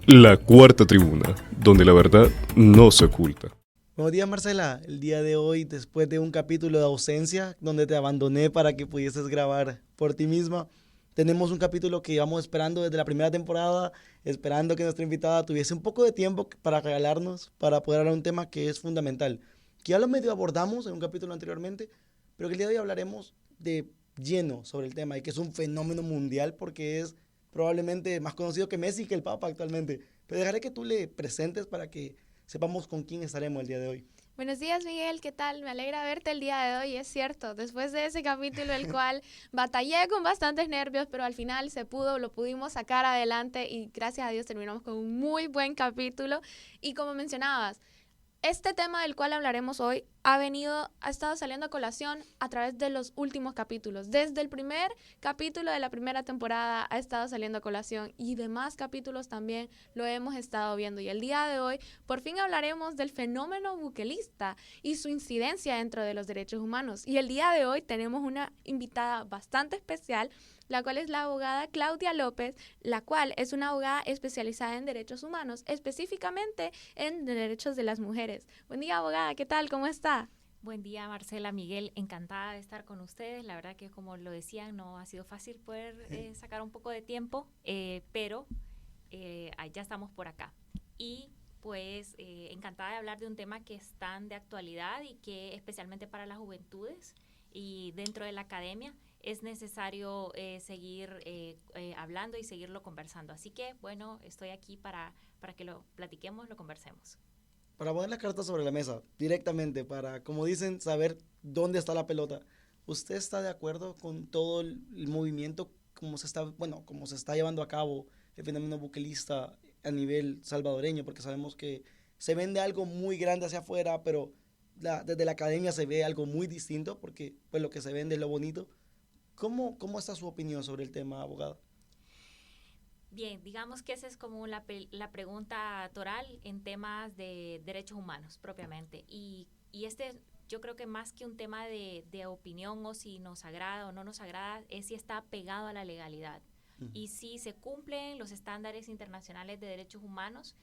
La Cuarta Tribuna, donde la verdad no se oculta. Buenos días, Marcela. El día de hoy, después de un capítulo de ausencia, donde te abandoné para que pudieses grabar por ti misma, tenemos un capítulo que íbamos esperando desde la primera temporada, esperando que nuestra invitada tuviese un poco de tiempo para regalarnos, para poder hablar de un tema que es fundamental, que ya lo medio abordamos en un capítulo anteriormente, pero que el día de hoy hablaremos de lleno sobre el tema y que es un fenómeno mundial porque es probablemente más conocido que Messi y que el Papa actualmente. Pero dejaré que tú le presentes para que sepamos con quién estaremos el día de hoy. Buenos días, Miguel, ¿qué tal? Me alegra verte el día de hoy, es cierto, después de ese capítulo el cual batallé con bastantes nervios, pero al final se pudo, lo pudimos sacar adelante y gracias a Dios terminamos con un muy buen capítulo. Y como mencionabas, este tema del cual hablaremos hoy ha estado saliendo a colación a través de los últimos capítulos. Desde el primer capítulo de la primera temporada ha estado saliendo a colación y demás capítulos también lo hemos estado viendo. Y el día de hoy por fin hablaremos del fenómeno bukelista y su incidencia dentro de los derechos humanos. Y el día de hoy tenemos una invitada bastante especial, la cual es la abogada Claudia López, la cual es una abogada especializada en derechos humanos, específicamente en derechos de las mujeres. Buen día, abogada, ¿qué tal? ¿Cómo está? Buen día, Marcela, Miguel, encantada de estar con ustedes. La verdad que, como lo decían, no ha sido fácil poder sacar un poco de tiempo, pero ya estamos por acá. Y pues encantada de hablar de un tema que es tan de actualidad y que especialmente para las juventudes y dentro de la academia es necesario seguir hablando y seguirlo conversando. Así que, bueno, estoy aquí para que lo platiquemos, lo conversemos. Para poner las cartas sobre la mesa, directamente, para, como dicen, saber dónde está la pelota. ¿Usted está de acuerdo con todo el movimiento como como se está llevando a cabo el fenómeno bukelista a nivel salvadoreño? Porque sabemos que se vende algo muy grande hacia afuera, pero desde la academia se ve algo muy distinto, porque pues lo que se vende es lo bonito. ¿Cómo está su opinión sobre el tema, abogado? Bien, digamos que esa es como la pregunta toral en temas de derechos humanos propiamente. Y yo creo que más que un tema de opinión o si nos agrada o no nos agrada, es si está pegado a la legalidad. Y si se cumplen los estándares internacionales de derechos humanos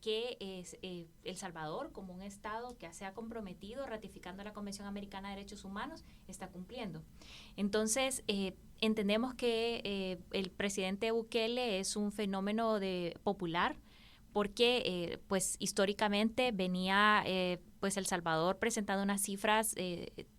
que es El Salvador, como un Estado que se ha comprometido ratificando la Convención Americana de Derechos Humanos, está cumpliendo. Entonces, entendemos que el presidente Bukele es un fenómeno popular porque pues históricamente venía pues El Salvador presentando unas cifras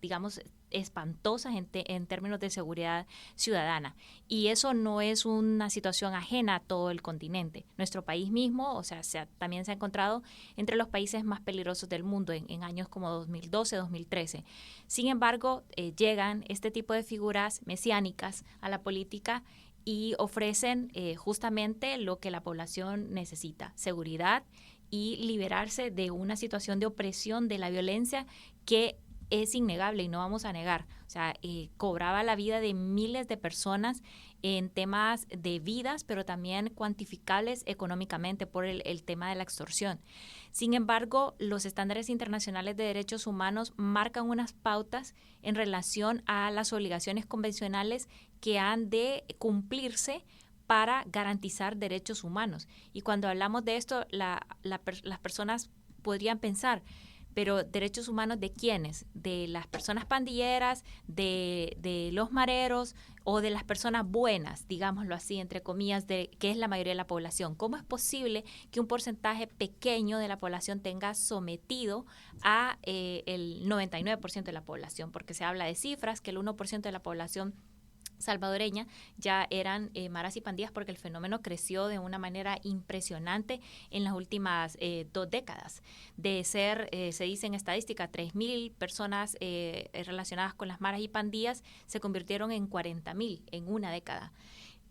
digamos espantosas en términos de seguridad ciudadana, y eso no es una situación ajena a todo el continente. Nuestro país mismo, o sea, también se ha encontrado entre los países más peligrosos del mundo en años como 2012, 2013. Sin embargo, llegan este tipo de figuras mesiánicas a la política y ofrecen justamente lo que la población necesita: seguridad y liberarse de una situación de opresión, de la violencia que es innegable y no vamos a negar. O sea, cobraba la vida de miles de personas en temas de vidas, pero también cuantificables económicamente por el tema de la extorsión. Sin embargo, los estándares internacionales de derechos humanos marcan unas pautas en relación a las obligaciones convencionales que han de cumplirse para garantizar derechos humanos. Y cuando hablamos de esto, las personas podrían pensar, pero ¿derechos humanos de quiénes? ¿De las personas pandilleras, de los mareros o de las personas buenas, digámoslo así, entre comillas, que es la mayoría de la población? ¿Cómo es posible que un porcentaje pequeño de la población tenga sometido a el 99% de la población? Porque se habla de cifras, que el 1% de la población salvadoreña ya eran maras y pandillas, porque el fenómeno creció de una manera impresionante en las últimas 2 décadas. De ser, se dice en estadística, 3,000 personas relacionadas con las maras y pandillas, se convirtieron en 40,000 en una década.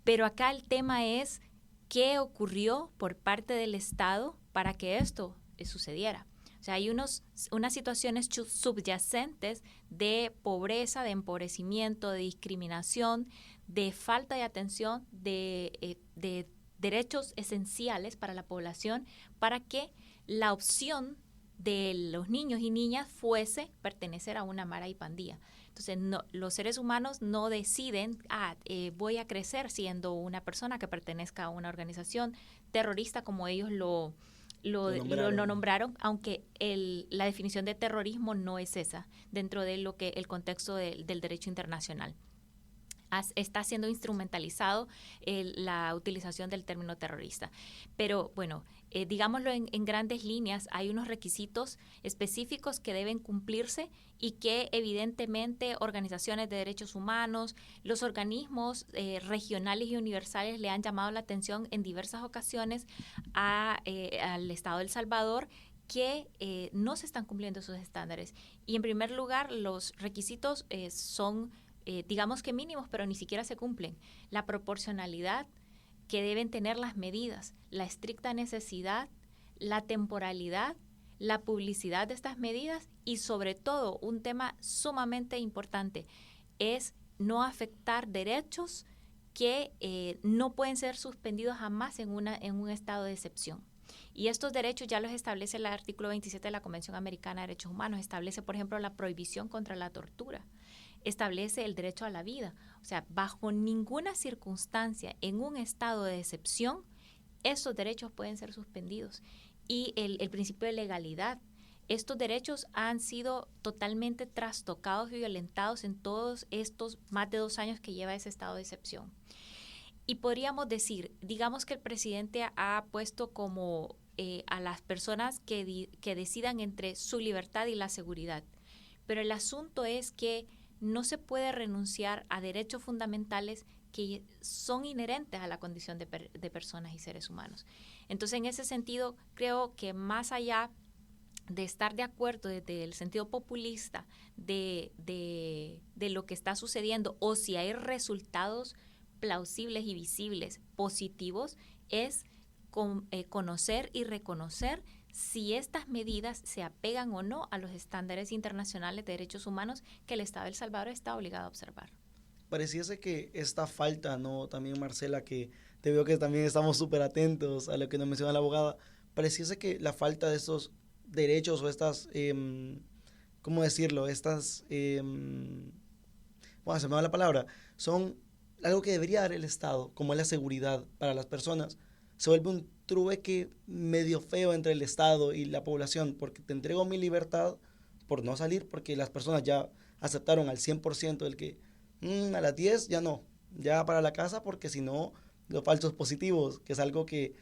Pero acá el tema es qué ocurrió por parte del Estado para que esto sucediera. O sea, hay unas situaciones subyacentes de pobreza, de empobrecimiento, de discriminación, de falta de atención, de derechos esenciales para la población, para que la opción de los niños y niñas fuese pertenecer a una mara y pandilla. Entonces, los seres humanos no deciden, voy a crecer siendo una persona que pertenezca a una organización terrorista como ellos lo nombraron, aunque la definición de terrorismo no es esa dentro de lo que el contexto del derecho internacional. Está siendo instrumentalizado la utilización del término terrorista. Pero bueno, digámoslo en grandes líneas, hay unos requisitos específicos que deben cumplirse y que evidentemente organizaciones de derechos humanos, los organismos regionales y universales le han llamado la atención en diversas ocasiones al Estado de El Salvador, que no se están cumpliendo esos estándares. Y en primer lugar, los requisitos son digamos que mínimos, pero ni siquiera se cumplen. La proporcionalidad que deben tener las medidas, la estricta necesidad, la temporalidad, la publicidad de estas medidas y sobre todo un tema sumamente importante es no afectar derechos que no pueden ser suspendidos jamás en un estado de excepción. Y estos derechos ya los establece el artículo 27 de la Convención Americana de Derechos Humanos. Establece, por ejemplo, la prohibición contra la tortura. Establece el derecho a la vida. O sea, bajo ninguna circunstancia, en un estado de excepción, esos derechos pueden ser suspendidos. Y el principio de legalidad. Estos derechos han sido totalmente trastocados y violentados en todos estos más de 2 años que lleva ese estado de excepción. Y podríamos decir, digamos que el presidente ha puesto como a las personas que decidan entre su libertad y la seguridad. Pero el asunto es que no se puede renunciar a derechos fundamentales que son inherentes a la condición de personas y seres humanos. Entonces, en ese sentido, creo que más allá de estar de acuerdo desde el sentido populista de lo que está sucediendo o si hay resultados plausibles y visibles positivos, es conocer y reconocer si estas medidas se apegan o no a los estándares internacionales de derechos humanos que el Estado de El Salvador está obligado a observar. Pareciese que esta falta, ¿no? También Marcela, que te veo que también estamos súper atentos a lo que nos menciona la abogada, pareciese que la falta de estos derechos o estas, ¿cómo decirlo? Estas, bueno, se me va la palabra, son algo que debería dar el Estado, como es la seguridad para las personas, se vuelve un trueque medio feo entre el Estado y la población, porque te entrego mi libertad por no salir, porque las personas ya aceptaron al 100% el que a las 10 ya no, ya para la casa, porque si no, los falsos positivos, que es algo que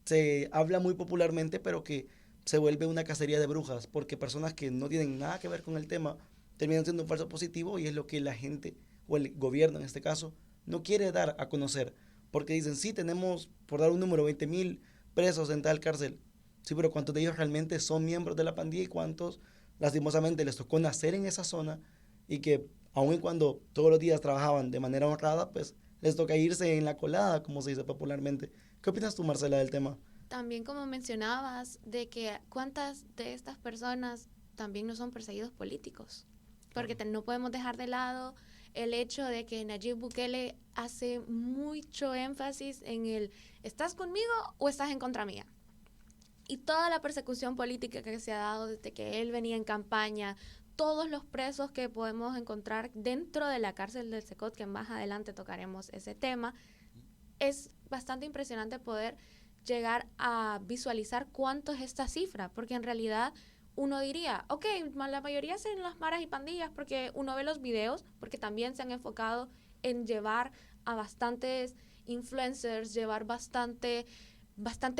se habla muy popularmente, pero que se vuelve una cacería de brujas, porque personas que no tienen nada que ver con el tema terminan siendo un falso positivo y es lo que la gente, o el gobierno en este caso, no quiere dar a conocer, porque dicen, sí, tenemos, por dar un número, 20,000 presos en tal cárcel. Sí, pero ¿cuántos de ellos realmente son miembros de la pandilla y cuántos, lastimosamente, les tocó nacer en esa zona y que, aun cuando todos los días trabajaban de manera honrada, pues les toca irse en la colada, como se dice popularmente? ¿Qué opinas tú, Marcela, del tema? También como mencionabas, de que cuántas de estas personas también no son perseguidos políticos, porque no podemos dejar de lado el hecho de que Nayib Bukele hace mucho énfasis en el ¿estás conmigo o estás en contra mía? Y toda la persecución política que se ha dado desde que él venía en campaña, todos los presos que podemos encontrar dentro de la cárcel del Secot, que más adelante tocaremos ese tema, es bastante impresionante poder llegar a visualizar cuánto es esta cifra, porque en realidad uno diría, ok, la mayoría son las maras y pandillas, porque uno ve los videos, porque también se han enfocado en llevar a bastantes influencers, llevar bastante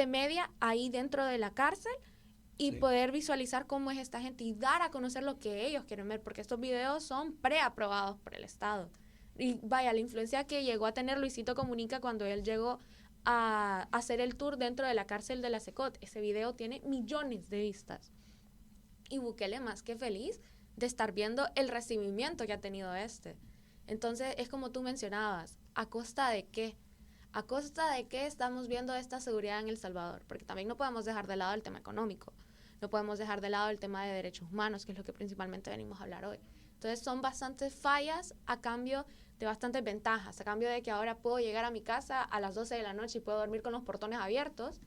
media ahí dentro de la cárcel y Sí. poder visualizar cómo es esta gente y dar a conocer lo que ellos quieren ver, porque estos videos son preaprobados por el Estado. Y vaya, la influencia que llegó a tener Luisito Comunica cuando él llegó a hacer el tour dentro de la cárcel de la Secot. Ese video tiene millones de vistas. Y Bukele más que feliz de estar viendo el recibimiento que ha tenido este. Entonces, es como tú mencionabas, ¿a costa de qué? ¿A costa de qué estamos viendo esta seguridad en El Salvador? Porque también no podemos dejar de lado el tema económico, no podemos dejar de lado el tema de derechos humanos, que es lo que principalmente venimos a hablar hoy. Entonces, son bastantes fallas a cambio de bastantes ventajas, a cambio de que ahora puedo llegar a mi casa a las 12 de la noche y puedo dormir con los portones abiertos,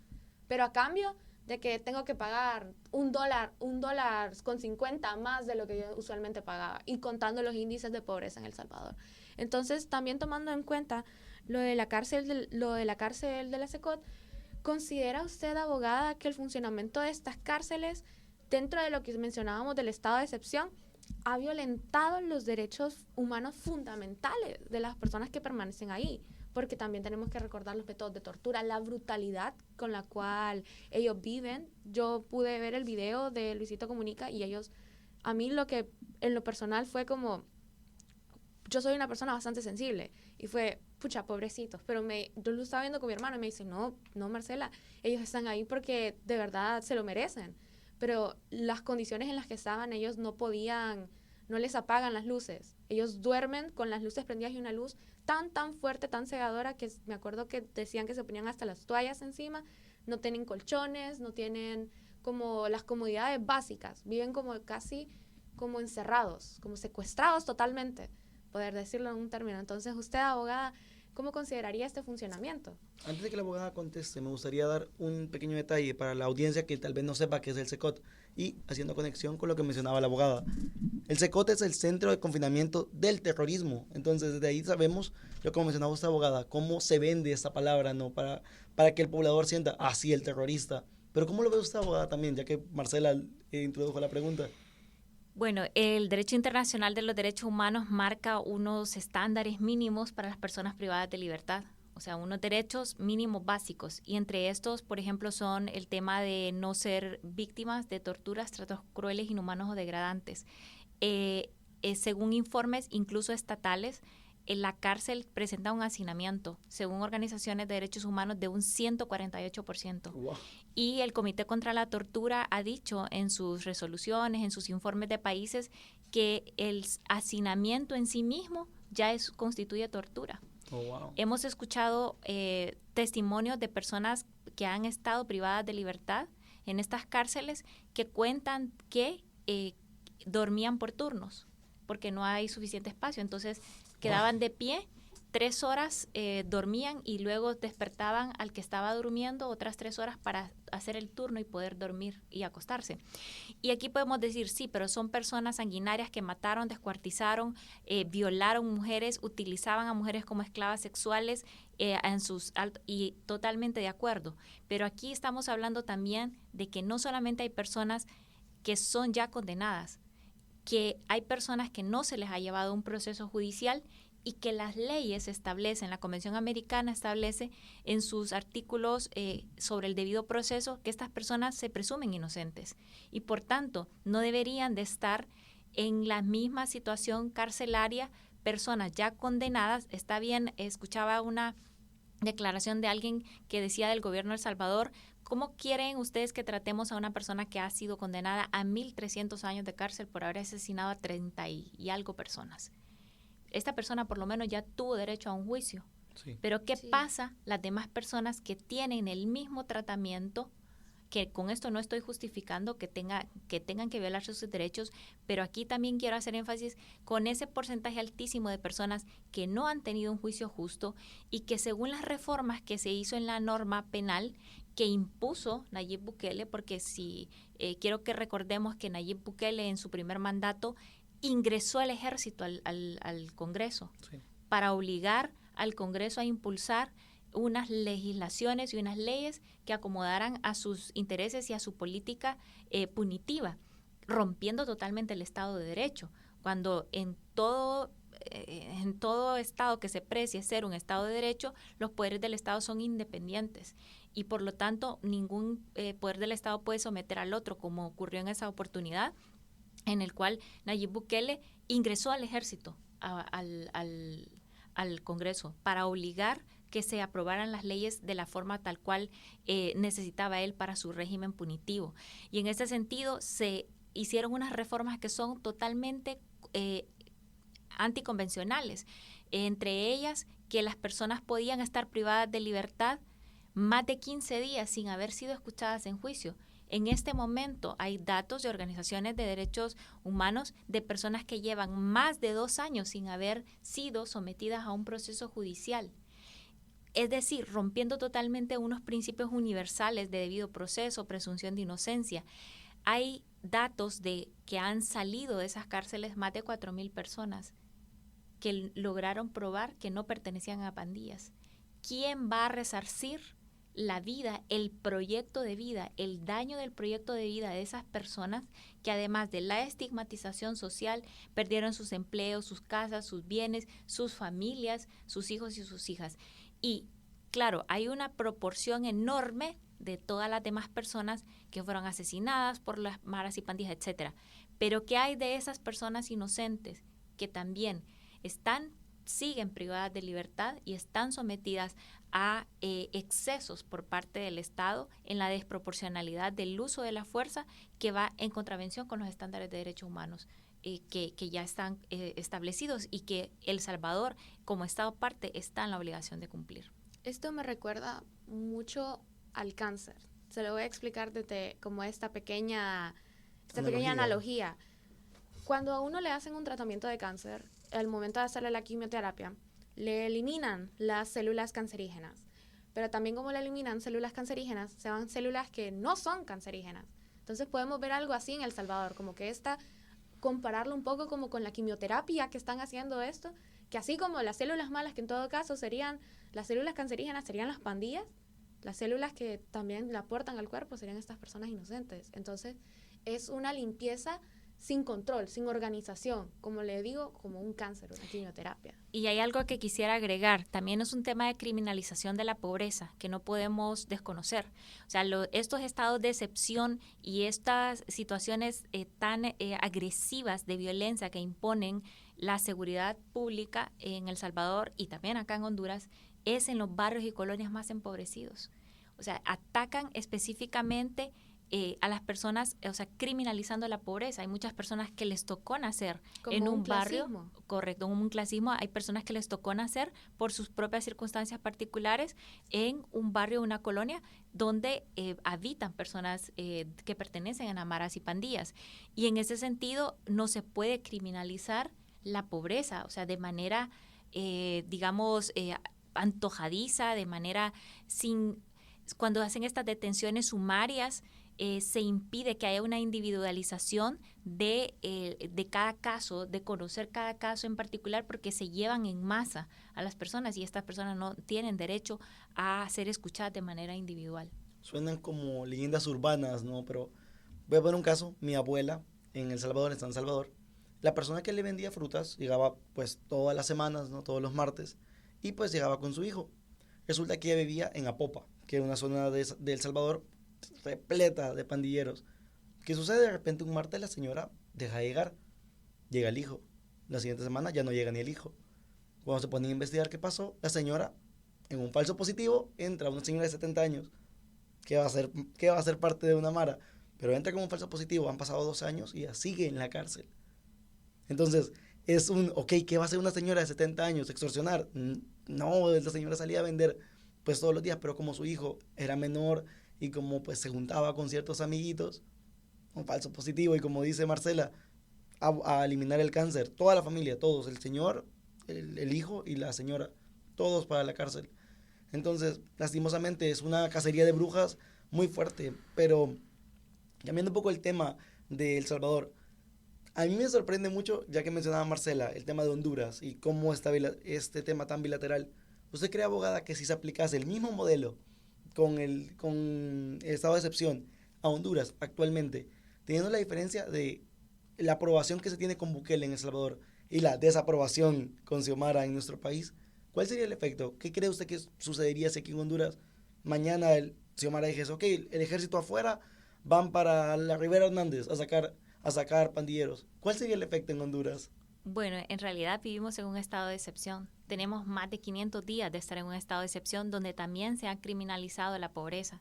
pero a cambio de que tengo que pagar $1.50 más de lo que yo usualmente pagaba, y contando los índices de pobreza en El Salvador. Entonces, también tomando en cuenta lo de la cárcel de la SECOT, ¿considera usted, abogada, que el funcionamiento de estas cárceles, dentro de lo que mencionábamos del estado de excepción, ha violentado los derechos humanos fundamentales de las personas que permanecen ahí? Porque también tenemos que recordar los métodos de tortura, la brutalidad con la cual ellos viven. Yo pude ver el video de Luisito Comunica y a mí lo que en lo personal fue como, yo soy una persona bastante sensible y fue, pucha, pobrecitos, pero yo lo estaba viendo con mi hermano y me dice, no, Marcela, ellos están ahí porque de verdad se lo merecen, pero las condiciones en las que estaban, ellos no les apagan las luces, ellos duermen con las luces prendidas y una luz tan fuerte, tan cegadora, que me acuerdo que decían que se ponían hasta las toallas encima, no tienen colchones, no tienen como las comodidades básicas, viven como casi como encerrados, como secuestrados totalmente, poder decirlo en un término. Entonces, usted, abogada, ¿cómo consideraría este funcionamiento? Antes de que la abogada conteste, me gustaría dar un pequeño detalle para la audiencia que tal vez no sepa qué es el SECOT, y haciendo conexión con lo que mencionaba la abogada. El SECOT es el Centro de Confinamiento del Terrorismo. Entonces, desde ahí sabemos, lo que mencionaba esta abogada, cómo se vende esta palabra, ¿no? Para que el poblador sienta, sí, el terrorista. Pero ¿cómo lo ve usted, abogada, también, ya que Marcela introdujo la pregunta? Bueno, el derecho internacional de los derechos humanos marca unos estándares mínimos para las personas privadas de libertad, o sea, unos derechos mínimos básicos, y entre estos, por ejemplo, son el tema de no ser víctimas de torturas, tratos crueles, inhumanos o degradantes. Según informes, incluso estatales, en la cárcel presenta un hacinamiento, según organizaciones de derechos humanos, de un 148%. Wow. Y el Comité contra la Tortura ha dicho en sus resoluciones, en sus informes de países, que el hacinamiento en sí mismo ya constituye tortura. Oh, wow. Hemos escuchado testimonios de personas que han estado privadas de libertad en estas cárceles que cuentan que dormían por turnos porque no hay suficiente espacio. Entonces quedaban de pie 3 horas, dormían y luego despertaban al que estaba durmiendo otras 3 horas para hacer el turno y poder dormir y acostarse. Y aquí podemos decir, sí, pero son personas sanguinarias que mataron, descuartizaron, violaron mujeres, utilizaban a mujeres como esclavas sexuales y totalmente de acuerdo. Pero aquí estamos hablando también de que no solamente hay personas que son ya condenadas, que hay personas que no se les ha llevado un proceso judicial y que las leyes establecen, la Convención Americana establece en sus artículos sobre el debido proceso que estas personas se presumen inocentes y por tanto no deberían de estar en la misma situación carcelaria personas ya condenadas. Está bien, escuchaba una declaración de alguien que decía del gobierno de El Salvador, ¿cómo quieren ustedes que tratemos a una persona que ha sido condenada a 1.300 años de cárcel por haber asesinado a 30 y algo personas? Esta persona por lo menos ya tuvo derecho a un juicio. Sí. Pero ¿qué pasa las demás personas que tienen el mismo tratamiento? Que con esto no estoy justificando que tengan que violar sus derechos, pero aquí también quiero hacer énfasis con ese porcentaje altísimo de personas que no han tenido un juicio justo y que según las reformas que se hizo en la norma penal que impuso Nayib Bukele, porque quiero que recordemos que Nayib Bukele en su primer mandato ingresó al ejército al Congreso, sí, para obligar al Congreso a impulsar unas legislaciones y unas leyes que acomodaran a sus intereses y a su política punitiva, rompiendo totalmente el Estado de Derecho, cuando en todo Estado que se precie ser un Estado de Derecho, los poderes del Estado son independientes y por lo tanto ningún poder del Estado puede someter al otro, como ocurrió en esa oportunidad en el cual Nayib Bukele ingresó al ejército, al Congreso, para obligar que se aprobaran las leyes de la forma tal cual necesitaba él para su régimen punitivo. Y en ese sentido se hicieron unas reformas que son totalmente anticonvencionales, entre ellas que las personas podían estar privadas de libertad más de 15 días sin haber sido escuchadas en juicio. En este momento hay datos de organizaciones de derechos humanos de personas que llevan más de 2 años sin haber sido sometidas a un proceso judicial. Es decir, rompiendo totalmente unos principios universales de debido proceso, presunción de inocencia. Hay datos de que han salido de esas cárceles más de 4.000 personas que lograron probar que no pertenecían a pandillas. ¿Quién va a resarcir la vida, el proyecto de vida, el daño del proyecto de vida de esas personas que además de la estigmatización social perdieron sus empleos, sus casas, sus bienes, sus familias, sus hijos y sus hijas? Y claro, hay una proporción enorme de todas las demás personas que fueron asesinadas por las maras y pandillas, etcétera. Pero ¿qué hay de esas personas inocentes que también siguen privadas de libertad y están sometidas a excesos por parte del Estado en la desproporcionalidad del uso de la fuerza que va en contravención con los estándares de derechos humanos que ya están establecidos y que El Salvador, como Estado parte, está en la obligación de cumplir? Esto me recuerda mucho al cáncer. Se lo voy a explicar desde como esta pequeña analogía. Cuando a uno le hacen un tratamiento de cáncer, al momento de hacerle la quimioterapia, le eliminan las células cancerígenas. Pero también como le eliminan células cancerígenas, se van células que no son cancerígenas. Entonces podemos ver algo así en El Salvador, como que compararlo un poco como con la quimioterapia que están haciendo esto, que así como las células malas, que en todo caso serían las células cancerígenas, serían las pandillas, las células que también le aportan al cuerpo serían estas personas inocentes. Entonces es una limpieza sin control, sin organización, como le digo, como un cáncer, una quimioterapia. Y hay algo que quisiera agregar, también es un tema de criminalización de la pobreza que no podemos desconocer. O sea, estos estados de excepción y estas situaciones tan agresivas de violencia que imponen la seguridad pública en El Salvador y también acá en Honduras es en los barrios y colonias más empobrecidos. O sea, atacan específicamente a las personas, o sea, criminalizando la pobreza. Hay muchas personas que les tocó nacer como en un clasismo. barrio, correcto, un clasismo. Hay personas que les tocó nacer por sus propias circunstancias particulares en un barrio, una colonia, donde habitan personas que pertenecen a maras y pandillas. Y en ese sentido no se puede criminalizar la pobreza, o sea, de manera, digamos, antojadiza, de manera cuando hacen estas detenciones sumarias, se impide que haya una individualización de cada caso, de conocer cada caso en particular, porque se llevan en masa a las personas y estas personas no tienen derecho a ser escuchadas de manera individual. Suenan como leyendas urbanas, ¿no? Pero voy a poner un caso. Mi abuela en El Salvador, en San Salvador, la persona que le vendía frutas llegaba pues todas las semanas, ¿no? Todos los martes, y pues llegaba con su hijo. Resulta que ella vivía en Apopa, que es una zona de El Salvador repleta de pandilleros. ¿Qué sucede? De repente un martes la señora deja de llegar, llega el hijo. La siguiente semana ya no llega ni el hijo. Cuando se ponen a investigar qué pasó, la señora, en un falso positivo, entra una señora de 70 años, que va a ser parte de una mara, pero entra como un falso positivo, han pasado 2 años y ya sigue en la cárcel. Entonces, ¿qué va a hacer una señora de 70 años? ¿Extorsionar? No, la señora salía a vender pues todos los días, pero como su hijo era menor y como pues se juntaba con ciertos amiguitos, un falso positivo, y como dice Marcela, a eliminar el cáncer, toda la familia, todos, el señor, el hijo y la señora, todos para la cárcel. Entonces, lastimosamente es una cacería de brujas muy fuerte. Pero cambiando un poco el tema de El Salvador, a mí me sorprende mucho, ya que mencionaba Marcela, el tema de Honduras y cómo este tema tan bilateral. ¿Usted cree, abogada, que si se aplicase el mismo modelo con el estado de excepción a Honduras actualmente, teniendo la diferencia de la aprobación que se tiene con Bukele en El Salvador y la desaprobación con Xiomara en nuestro país, cuál sería el efecto? ¿Qué cree usted que sucedería si aquí en Honduras mañana Xiomara dijese, ok, el ejército afuera, van para la Rivera Hernández a sacar pandilleros? ¿Cuál sería el efecto en Honduras? Bueno, en realidad vivimos en un estado de excepción. Tenemos más de 500 días de estar en un estado de excepción donde también se ha criminalizado la pobreza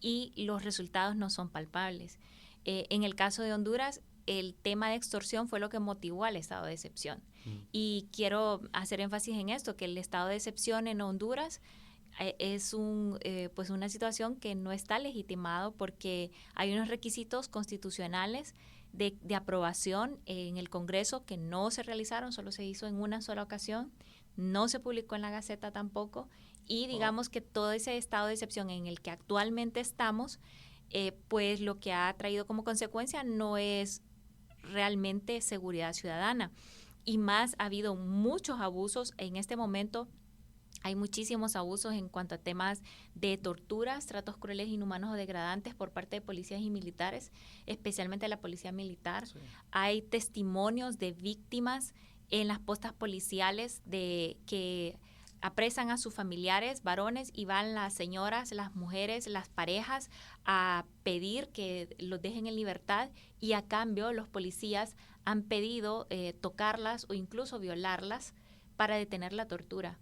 y los resultados no son palpables. En el caso de Honduras, el tema de extorsión fue lo que motivó al estado de excepción. Y quiero hacer énfasis en esto, que el estado de excepción en Honduras es pues una situación que no está legitimado porque hay unos requisitos constitucionales de aprobación en el Congreso que no se realizaron, solo se hizo en una sola ocasión, no se publicó en la Gaceta tampoco, Y digamos que todo ese estado de excepción en el que actualmente estamos, pues lo que ha traído como consecuencia no es realmente seguridad ciudadana. Y más, ha habido muchos abusos en este momento. Hay muchísimos abusos en cuanto a temas de torturas, tratos crueles, inhumanos o degradantes por parte de policías y militares, especialmente la policía militar. Sí. Hay testimonios de víctimas en las postas policiales de que apresan a sus familiares varones y van las señoras, las mujeres, las parejas a pedir que los dejen en libertad, y a cambio los policías han pedido tocarlas o incluso violarlas para detener la tortura.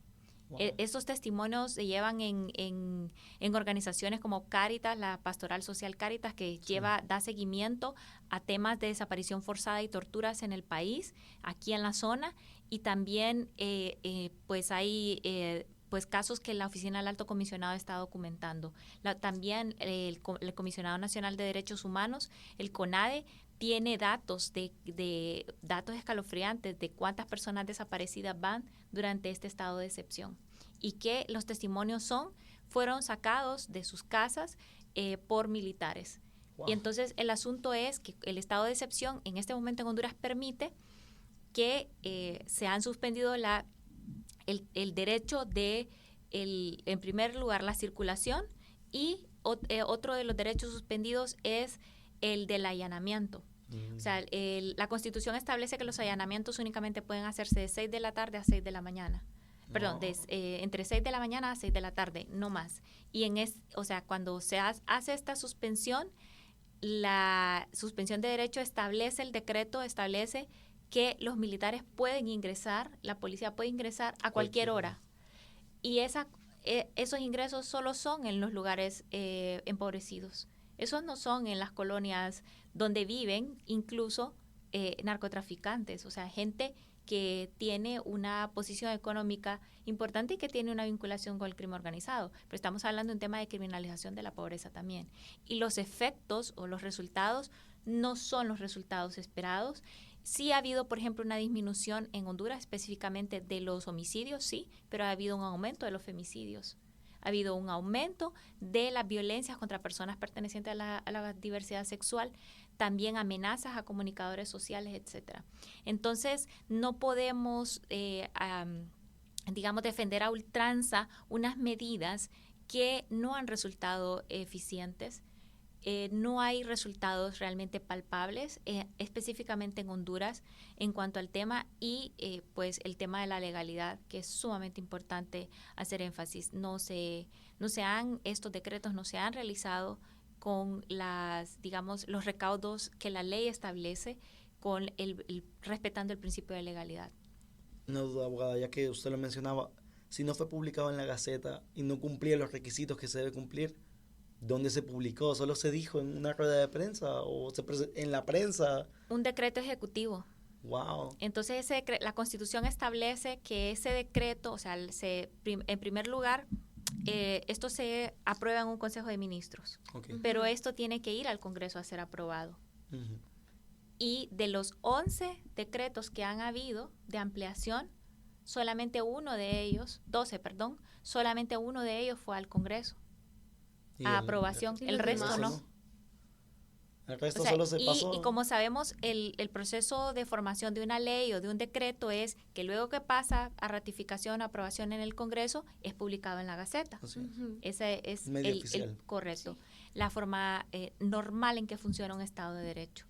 Wow. Esos testimonios se llevan en organizaciones como Cáritas, la Pastoral Social Cáritas, que da seguimiento a temas de desaparición forzada y torturas en el país, aquí en la zona, y también pues hay pues casos que la Oficina del Alto Comisionado está documentando. También el Comisionado Nacional de Derechos Humanos, el CONADE, tiene datos datos escalofriantes de cuántas personas desaparecidas van durante este estado de excepción, y que los testimonios fueron sacados de sus casas por militares. Wow. Y entonces el asunto es que el estado de excepción en este momento en Honduras permite que se han suspendido el derecho de, en primer lugar, la circulación, y otro de los derechos suspendidos es el del allanamiento. O sea, la Constitución establece que los allanamientos únicamente pueden hacerse de 6 de la tarde a 6 de la mañana. Perdón, entre 6 de la mañana a 6 de la tarde, no más. Y o sea, cuando se hace esta suspensión, la suspensión de derecho el decreto establece que los militares pueden ingresar, la policía puede ingresar a cualquier hora. Y esos ingresos solo son en los lugares empobrecidos. Esos no son en las colonias donde viven incluso narcotraficantes, o sea, gente que tiene una posición económica importante y que tiene una vinculación con el crimen organizado. Pero estamos hablando de un tema de criminalización de la pobreza también. Y los efectos o los resultados no son los resultados esperados. Sí ha habido, por ejemplo, una disminución en Honduras específicamente de los homicidios, sí, pero ha habido un aumento de los femicidios. Ha habido un aumento de las violencias contra personas pertenecientes a la diversidad sexual, también amenazas a comunicadores sociales, etcétera. Entonces, no podemos, digamos, defender a ultranza unas medidas que no han resultado eficientes. No hay resultados realmente palpables, específicamente en Honduras, en cuanto al tema, y pues el tema de la legalidad, que es sumamente importante hacer énfasis. Estos decretos no se han realizado con los recaudos que la ley establece, con respetando el principio de legalidad. No duda, abogada, ya que usted lo mencionaba, si no fue publicado en la Gaceta y no cumplía los requisitos que se debe cumplir, ¿dónde se publicó? ¿Solo se dijo en una rueda de prensa o en la prensa? Un decreto ejecutivo. Wow. Entonces la Constitución establece que ese decreto, o sea, en primer lugar, esto se aprueba en un Consejo de Ministros, Okay. pero esto tiene que ir al Congreso a ser aprobado. Uh-huh. Y de los 11 decretos que han habido de ampliación, solamente uno de ellos fue al Congreso a aprobación, el resto no. El resto O sea, solo se pasó. Y como sabemos, el proceso de formación de una ley o de un decreto es que luego que pasa a ratificación o aprobación en el Congreso, es publicado en la Gaceta. Ese es Medio oficial. Correcto. La forma normal en que funciona un Estado de Derecho,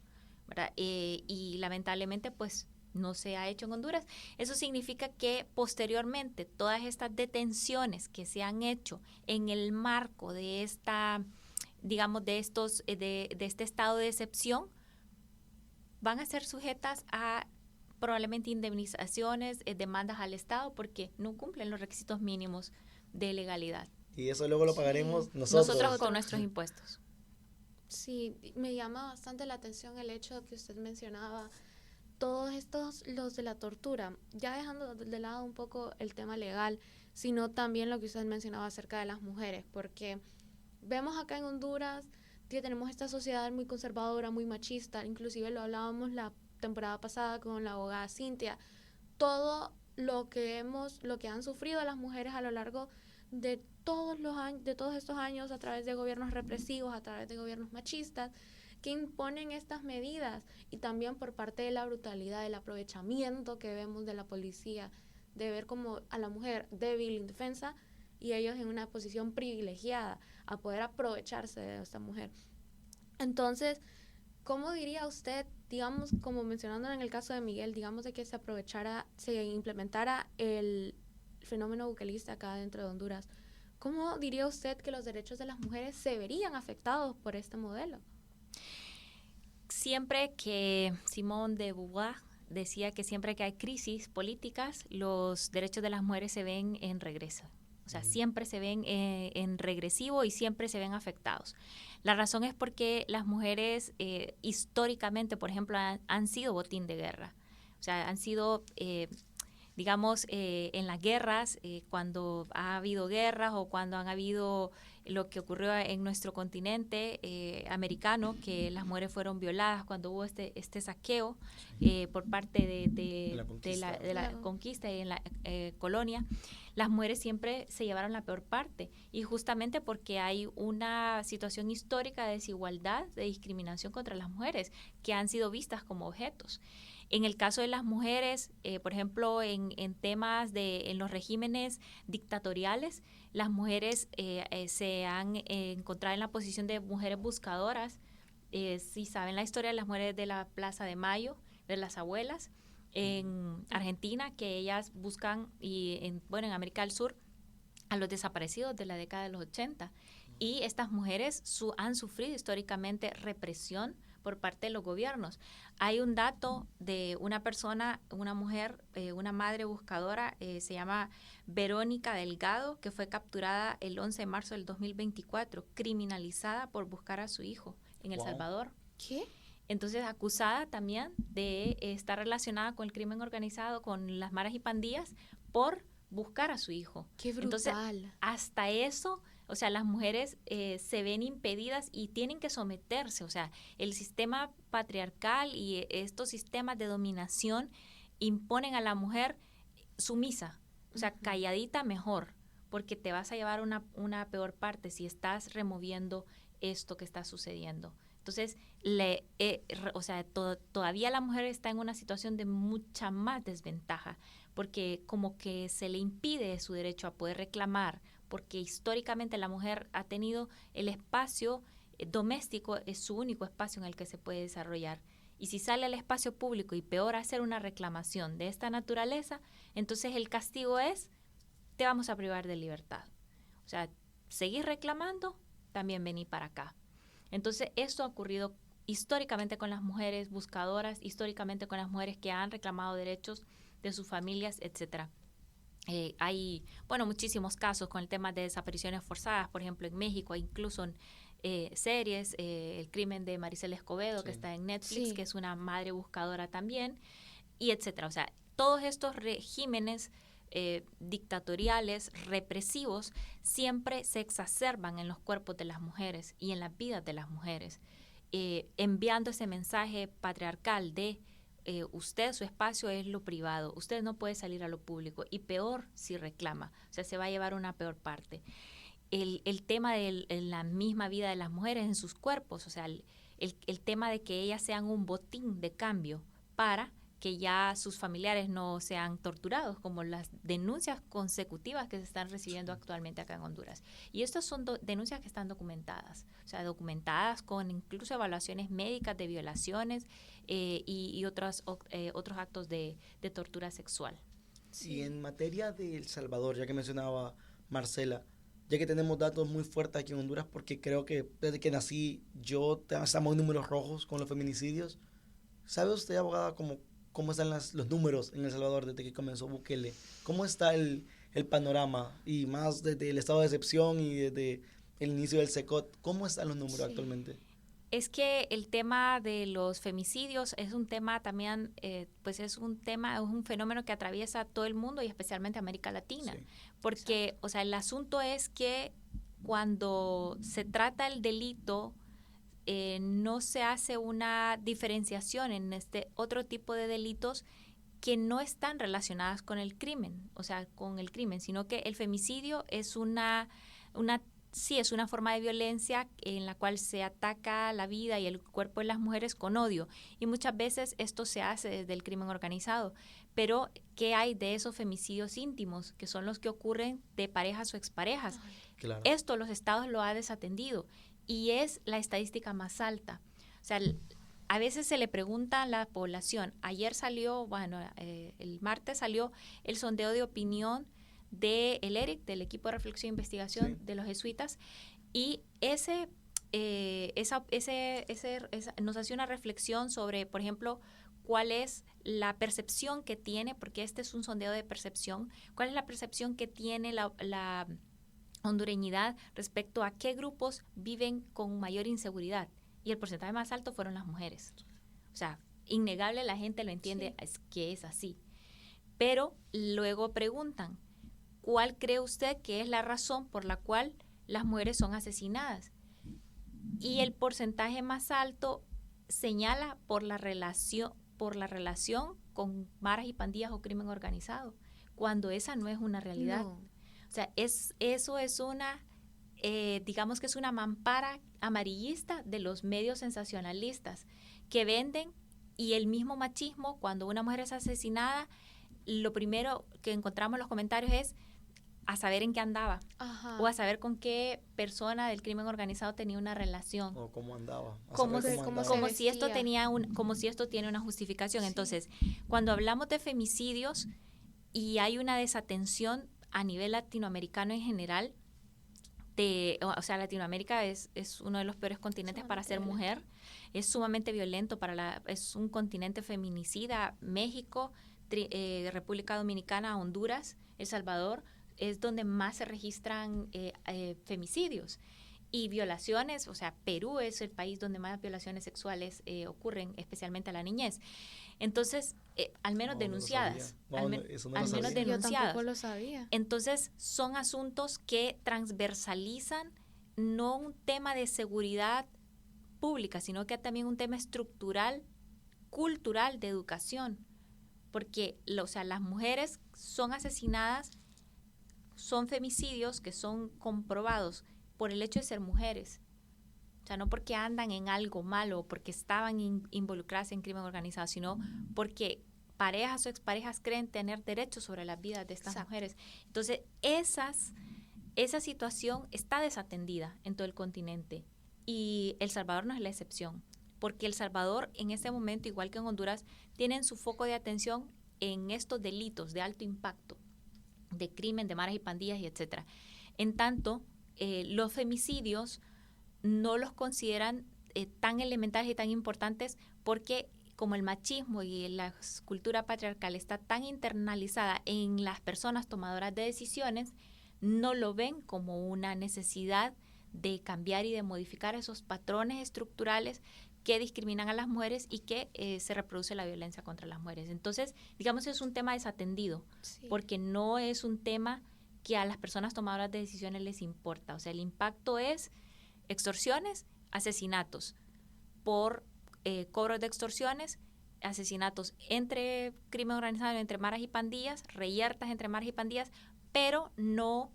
¿verdad? Y lamentablemente, pues, no se ha hecho en Honduras. Eso significa que posteriormente todas estas detenciones que se han hecho en el marco de este estado de excepción van a ser sujetas a probablemente indemnizaciones, demandas al Estado, porque no cumplen los requisitos mínimos de legalidad. Y eso luego lo pagaremos nosotros con nuestros impuestos. Sí, me llama bastante la atención el hecho que usted mencionaba todos los de la tortura, ya dejando de lado un poco el tema legal, sino también lo que usted mencionaba acerca de las mujeres, porque vemos acá en Honduras que tenemos esta sociedad muy conservadora, muy machista, inclusive lo hablábamos la temporada pasada con la abogada Cintia, todo lo que han sufrido las mujeres a lo largo de todos estos años, a través de gobiernos represivos, a través de gobiernos machistas, que imponen estas medidas, y también por parte de la brutalidad, del aprovechamiento que vemos de la policía, de ver como a la mujer débil, indefensa, y ellos en una posición privilegiada a poder aprovecharse de esta mujer. Entonces, ¿cómo diría usted, digamos, como mencionando en el caso de Miguel, digamos de que se implementara el fenómeno buquelista acá dentro de Honduras? ¿Cómo diría usted que los derechos de las mujeres se verían afectados por este modelo? Siempre que Simone de Beauvoir decía que siempre que hay crisis políticas, los derechos de las mujeres se ven en regreso. O sea, siempre se ven en regresivo y siempre se ven afectados. La razón es porque las mujeres históricamente, por ejemplo, han sido botín de guerra. O sea, han sido, digamos, en las guerras, cuando ha habido guerras o cuando han habido lo que ocurrió en nuestro continente americano, que las mujeres fueron violadas cuando hubo este saqueo por parte de la conquista y en la colonia. Las mujeres siempre se llevaron la peor parte, y justamente porque hay una situación histórica de desigualdad, de discriminación contra las mujeres, que han sido vistas como objetos. En el caso de las mujeres, por ejemplo, en temas en los regímenes dictatoriales, las mujeres se han encontrado en la posición de mujeres buscadoras. Si saben la historia de las mujeres de la Plaza de Mayo, de las abuelas, en Argentina, que ellas buscan, en América del Sur, a los desaparecidos de la década de los 80. Y estas mujeres han sufrido históricamente represión por parte de los gobiernos. Hay un dato de una persona, una mujer, una madre buscadora, se llama Verónica Delgado, que fue capturada el 11 de marzo del 2024, criminalizada por buscar a su hijo en El Salvador. ¿Qué? Entonces, acusada también de estar relacionada con el crimen organizado, con las maras y pandillas, por buscar a su hijo. ¡Qué brutal! Entonces, hasta eso, o sea, las mujeres se ven impedidas y tienen que someterse. O sea, el sistema patriarcal y estos sistemas de dominación imponen a la mujer sumisa. O sea, calladita mejor, porque te vas a llevar una peor parte si estás removiendo esto que está sucediendo. Entonces, todavía la mujer está en una situación de mucha más desventaja, porque como que se le impide su derecho a poder reclamar, porque históricamente la mujer ha tenido el espacio doméstico, es su único espacio en el que se puede desarrollar. Y si sale al espacio público y peor hacer una reclamación de esta naturaleza, entonces el castigo es, te vamos a privar de libertad. O sea, seguir reclamando, también vení para acá. Entonces, esto ha ocurrido históricamente con las mujeres buscadoras, históricamente con las mujeres que han reclamado derechos de sus familias, etcétera. Hay, muchísimos casos con el tema de desapariciones forzadas, por ejemplo, en México, incluso en series, el crimen de Maricela Escobedo, que está en Netflix, que es una madre buscadora también, y etcétera. O sea, todos estos regímenes dictatoriales, represivos, siempre se exacerban en los cuerpos de las mujeres y en las vidas de las mujeres, enviando ese mensaje patriarcal de usted, su espacio es lo privado, usted no puede salir a lo público, y peor si reclama, o sea, se va a llevar una peor parte. El tema de la misma vida de las mujeres en sus cuerpos, o sea, el tema de que ellas sean un botín de cambio para que ya sus familiares no sean torturados, como las denuncias consecutivas que se están recibiendo actualmente acá en Honduras. Y estas son denuncias que están documentadas, o sea, documentadas con incluso evaluaciones médicas de violaciones y otros actos de tortura sexual. Sí, en materia de El Salvador, ya que mencionaba Marcela, ya que tenemos datos muy fuertes aquí en Honduras, porque creo que desde que nací estamos en números rojos con los feminicidios. ¿Sabe usted, abogada, cómo están los números en El Salvador desde que comenzó Bukele? ¿Cómo está el panorama? Y más desde el estado de excepción y desde el inicio del SECOT, ¿cómo están los números actualmente? Es que el tema de los femicidios es un tema también, es un fenómeno que atraviesa todo el mundo y especialmente América Latina. Sí, porque, exacto. O sea, el asunto es que cuando se trata el delito, no se hace una diferenciación en este otro tipo de delitos que no están relacionadas con el crimen, o sea, con el crimen, sino que el femicidio es sí, es una forma de violencia en la cual se ataca la vida y el cuerpo de las mujeres con odio. Y muchas veces esto se hace desde el crimen organizado. Pero, ¿qué hay de esos femicidios íntimos, que son los que ocurren de parejas o exparejas? Claro. Esto los estados lo han desatendido y es la estadística más alta. O sea, a veces se le pregunta a la población. Ayer salió, el martes salió el sondeo de opinión del ERIC, del Equipo de Reflexión e Investigación de los jesuitas, y nos hace una reflexión sobre, por ejemplo, cuál es la percepción que tiene, porque este es un sondeo de percepción, cuál es la percepción que tiene la hondureñidad respecto a qué grupos viven con mayor inseguridad. Y el porcentaje más alto fueron las mujeres. O sea, innegable, la gente lo entiende, es que es así. Pero luego preguntan, ¿cuál cree usted que es la razón por la cual las mujeres son asesinadas? Y el porcentaje más alto señala por la relación con maras y pandillas o crimen organizado, cuando esa no es una realidad. No. O sea, eso es digamos que es una mampara amarillista de los medios sensacionalistas que venden, y el mismo machismo, cuando una mujer es asesinada, lo primero que encontramos en los comentarios es a saber en qué andaba. Ajá. O a saber con qué persona del crimen organizado tenía una relación. O cómo andaba. Como se si esto vestía. como si esto tiene una justificación. Sí. Entonces, cuando hablamos de femicidios y hay una desatención a nivel latinoamericano en general, o sea, Latinoamérica es uno de los peores continentes para ser mujer, es sumamente violento, es un continente feminicida. México, República Dominicana, Honduras, El Salvador, es donde más se registran femicidios y violaciones. O sea, Perú es el país donde más violaciones sexuales ocurren, especialmente a la niñez. Entonces, al menos denunciadas. Al menos Yo denunciadas. tampoco lo sabía. Entonces, son asuntos que transversalizan no un tema de seguridad pública, sino que también un tema estructural, cultural, de educación. Porque, o sea, las mujeres son asesinadas, son femicidios que son comprobados por el hecho de ser mujeres. O sea, no porque andan en algo malo o porque estaban involucradas en crimen organizado, sino porque parejas o exparejas creen tener derechos sobre las vidas de estas mujeres. Entonces, esa situación está desatendida en todo el continente, y El Salvador no es la excepción, porque El Salvador en este momento, igual que en Honduras, tienen su foco de atención en estos delitos de alto impacto, de crimen, de maras y pandillas, y etcétera. En tanto, los femicidios no los consideran tan elementales y tan importantes, porque como el machismo y la cultura patriarcal está tan internalizada en las personas tomadoras de decisiones, no lo ven como una necesidad de cambiar y de modificar esos patrones estructurales que discriminan a las mujeres y que se reproduce la violencia contra las mujeres. Entonces, digamos, es un tema desatendido, porque no es un tema que a las personas tomadoras de decisiones les importa. O sea, el impacto es extorsiones, asesinatos por cobros de extorsiones, asesinatos entre crimen organizado, entre maras y pandillas, reyertas entre maras y pandillas, pero no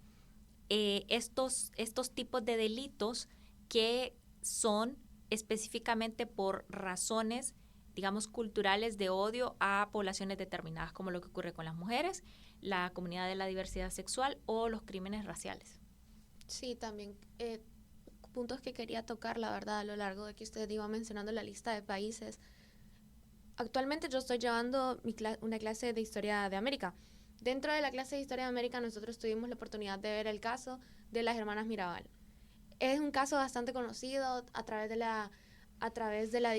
estos tipos de delitos que son específicamente por razones, digamos, culturales de odio a poblaciones determinadas, como lo que ocurre con las mujeres, la comunidad de la diversidad sexual o los crímenes raciales. Sí, también puntos que quería tocar, la verdad, a lo largo de que usted iba mencionando la lista de países. Actualmente yo estoy llevando una clase de Historia de América. Dentro de la clase de Historia de América nosotros tuvimos la oportunidad de ver el caso de las hermanas Mirabal. Es un caso bastante conocido a través de la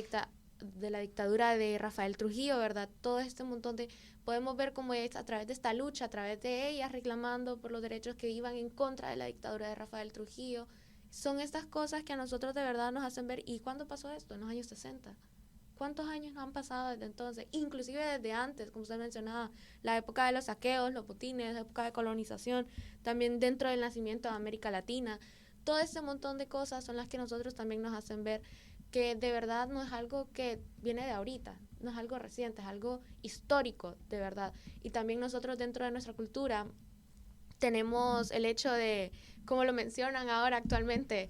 dictadura de Rafael Trujillo, ¿verdad? Todo este montón de... Podemos ver cómo es a través de esta lucha, a través de ellas reclamando por los derechos que iban en contra de la dictadura de Rafael Trujillo. Son estas cosas que a nosotros de verdad nos hacen ver. ¿Y cuándo pasó esto? En los años 60. ¿Cuántos años nos han pasado desde entonces? Inclusive desde antes, como usted mencionaba, la época de los saqueos, los botines, la época de colonización, también dentro del nacimiento de América Latina. todo ese montón de cosas son las que nosotros también nos hacen ver que de verdad no es algo que viene de ahorita, no es algo reciente, es algo histórico, de verdad. Y también nosotros dentro de nuestra cultura tenemos el hecho de, como lo mencionan ahora actualmente,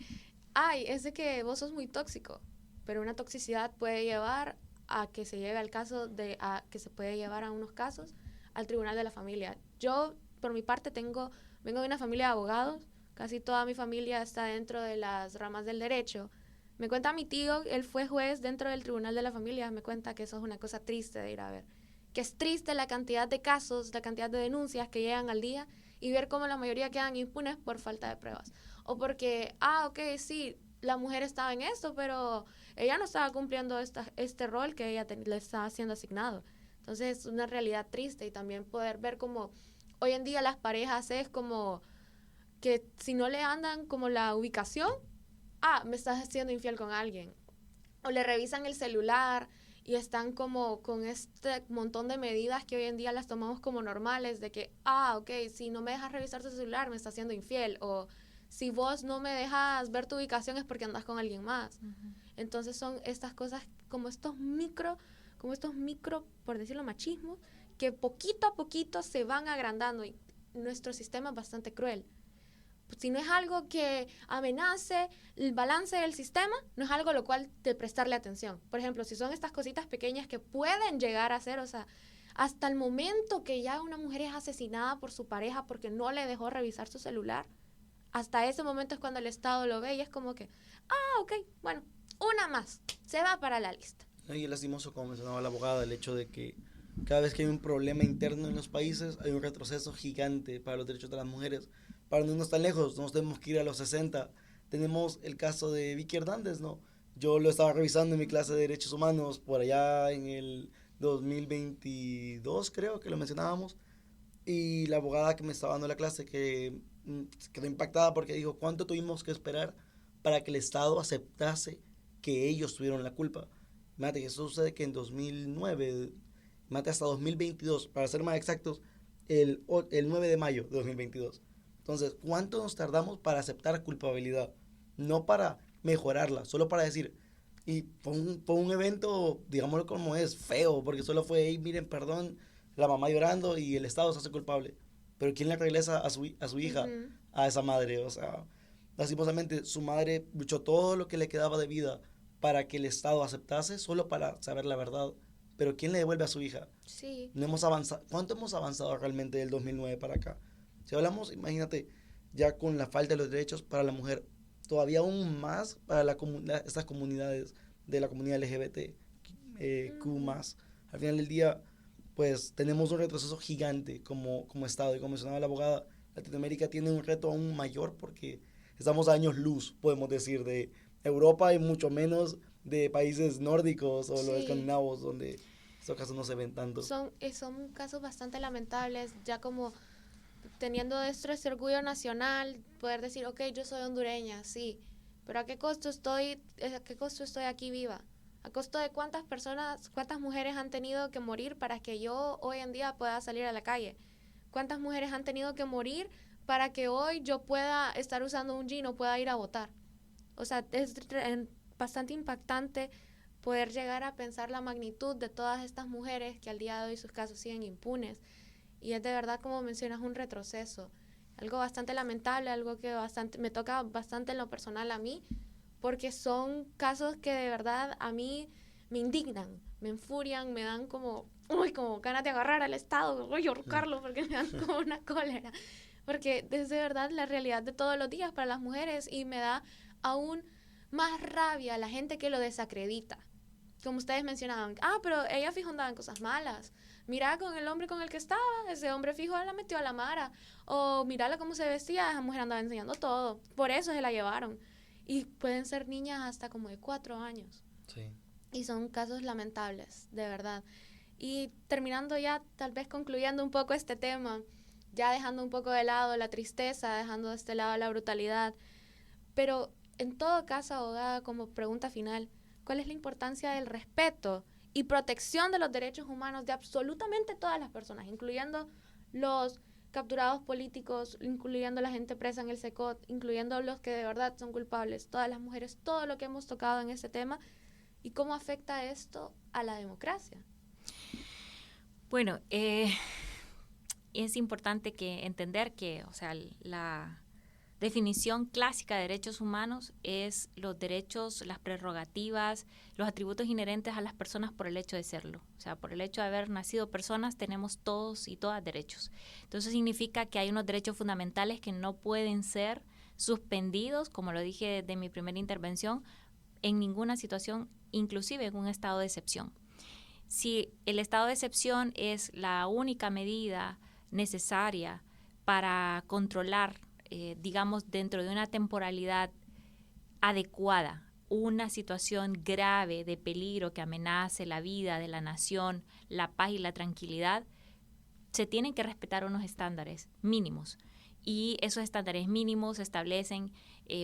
ay, es de que vos sos muy tóxico, pero una toxicidad puede llevar a que se lleve al caso a que se puede llevar a unos casos al tribunal de la familia. Yo, por mi parte, vengo de una familia de abogados, casi toda mi familia está dentro de las ramas del derecho. Me cuenta mi tío, él fue juez dentro del tribunal de la familia, me cuenta que eso es una cosa triste de ir a ver, que es triste la cantidad de casos, la cantidad de denuncias que llegan al día y ver cómo la mayoría quedan impunes por falta de pruebas. O porque, ok, sí, la mujer estaba en esto, pero ella no estaba cumpliendo este rol que ella le estaba siendo asignado. Entonces es una realidad triste y también poder ver como hoy en día las parejas es como que si no le andan como la ubicación, me estás haciendo infiel con alguien. O le revisan el celular y están como con este montón de medidas que hoy en día las tomamos como normales, de que, ok, si no me dejas revisar tu celular me estás haciendo infiel, o si vos no me dejas ver tu ubicación es porque andas con alguien más. Uh-huh. Entonces son estas cosas como estos micro, por decirlo, machismos, que poquito a poquito se van agrandando y nuestro sistema es bastante cruel. Si no es algo que amenace el balance del sistema, no es algo a lo cual de prestarle atención. Por ejemplo, si son estas cositas pequeñas que pueden llegar a ser, o sea, hasta el momento que ya una mujer es asesinada por su pareja porque no le dejó revisar su celular, hasta ese momento es cuando el Estado lo ve y es como que, ok, bueno, una más, se va para la lista. Y es lastimoso, como mencionaba la abogada, el hecho de que cada vez que hay un problema interno en los países, hay un retroceso gigante para los derechos de las mujeres. Para no irnos tan lejos, nos tenemos que ir a los 60. Tenemos el caso de Vicky Hernández, ¿no? Yo lo estaba revisando en mi clase de Derechos Humanos por allá en el 2022, creo que lo mencionábamos. Y la abogada que me estaba dando la clase que quedó impactada porque dijo, ¿cuánto tuvimos que esperar para que el Estado aceptase que ellos tuvieron la culpa? Mate, eso sucede que en 2009, mate hasta 2022, para ser más exactos, el 9 de mayo de 2022. Entonces, ¿cuánto nos tardamos para aceptar culpabilidad? No para mejorarla, solo para decir, y fue un evento, digámoslo como es, feo, porque solo fue, hey, miren, perdón, la mamá llorando y el Estado se hace culpable. Pero ¿quién le regresa a su hija, uh-huh, a esa madre? O sea, lastimosamente, su madre luchó todo lo que le quedaba de vida para que el Estado aceptase, solo para saber la verdad. Pero ¿quién le devuelve a su hija? Sí. No hemos avanzado. ¿Cuánto hemos avanzado realmente del 2009 para acá? Si hablamos, imagínate, ya con la falta de los derechos para la mujer, todavía aún más para estas comunidades de la comunidad LGBT, Q+. Al final del día, pues tenemos un retroceso gigante como Estado. Y como mencionaba la abogada, Latinoamérica tiene un reto aún mayor porque estamos a años luz, podemos decir, de Europa y mucho menos de países nórdicos o los escandinavos, donde estos casos no se ven tanto. Son casos bastante lamentables, ya como teniendo ese orgullo nacional, poder decir, ok, yo soy hondureña, sí, pero ¿a qué costo estoy aquí viva? ¿A costo de cuántas mujeres han tenido que morir para que yo hoy en día pueda salir a la calle? ¿Cuántas mujeres han tenido que morir para que hoy yo pueda estar usando un jean o pueda ir a votar? O sea, es bastante impactante poder llegar a pensar la magnitud de todas estas mujeres que al día de hoy sus casos siguen impunes. Y es de verdad, como mencionas, un retroceso. Algo bastante lamentable, algo que me toca bastante en lo personal a mí, porque son casos que de verdad a mí me indignan, me enfurian, me dan como ganas de agarrar al Estado, y ahorcarlo porque me dan como una cólera. Porque es de verdad la realidad de todos los días para las mujeres y me da aún más rabia la gente que lo desacredita. Como ustedes mencionaban, pero ella fijo andaba en cosas malas. Mira con el hombre con el que estaba, ese hombre fijo la metió a la mara. O mírala cómo se vestía, esa mujer andaba enseñando todo. Por eso se la llevaron. Y pueden ser niñas hasta como de 4 años. Sí. Y son casos lamentables, de verdad. Y terminando ya, tal vez concluyendo un poco este tema, ya dejando un poco de lado la tristeza, dejando de este lado la brutalidad. Pero en todo caso, abogada, como pregunta final, ¿cuál es la importancia del respeto y protección de los derechos humanos de absolutamente todas las personas, incluyendo los capturados políticos, incluyendo la gente presa en el SECOT, incluyendo los que de verdad son culpables, todas las mujeres, todo lo que hemos tocado en este tema, y cómo afecta esto a la democracia. Bueno, es importante entender que, o sea, la definición clásica de derechos humanos es los derechos, las prerrogativas, los atributos inherentes a las personas por el hecho de serlo. O sea, por el hecho de haber nacido personas, tenemos todos y todas derechos. Entonces significa que hay unos derechos fundamentales que no pueden ser suspendidos, como lo dije desde mi primera intervención, en ninguna situación, inclusive en un estado de excepción. Si el estado de excepción es la única medida necesaria para controlar, digamos, dentro de una temporalidad adecuada, una situación grave de peligro que amenace la vida de la nación, la paz y la tranquilidad, se tienen que respetar unos estándares mínimos. Y esos estándares mínimos establecen,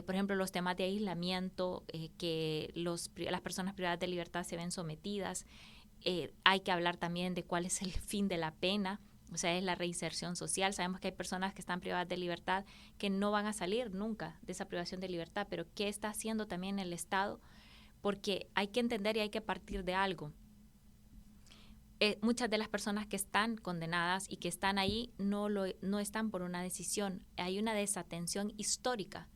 por ejemplo, los temas de aislamiento, que las personas privadas de libertad se ven sometidas. Hay que hablar también de cuál es el fin de la pena, o sea, es la reinserción social. Sabemos que hay personas que están privadas de libertad que no van a salir nunca de esa privación de libertad, pero ¿qué está haciendo también el Estado? Porque hay que entender y hay que partir de algo. Muchas de las personas que están condenadas y que están ahí no están por una decisión. Hay una desatención histórica.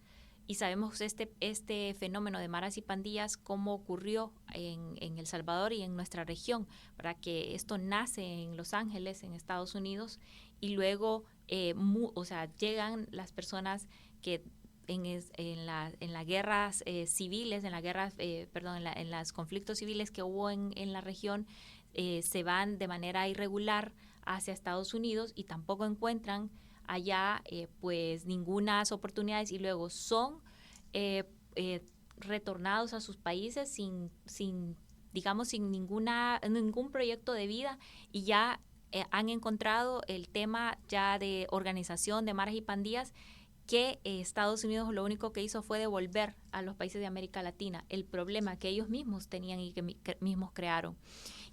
Y sabemos este fenómeno de maras y pandillas, cómo ocurrió en El Salvador y en nuestra región, para que esto nace en Los Ángeles, en Estados Unidos, y luego llegan las personas que en las guerras civiles, en los conflictos civiles que hubo en la región, se van de manera irregular hacia Estados Unidos y tampoco encuentran allá pues ningunas oportunidades y luego son retornados a sus países sin ningún proyecto de vida, y ya han encontrado el tema ya de organización de maras y pandillas, que Estados Unidos lo único que hizo fue devolver a los países de América Latina el problema que ellos mismos tenían y que mismos crearon.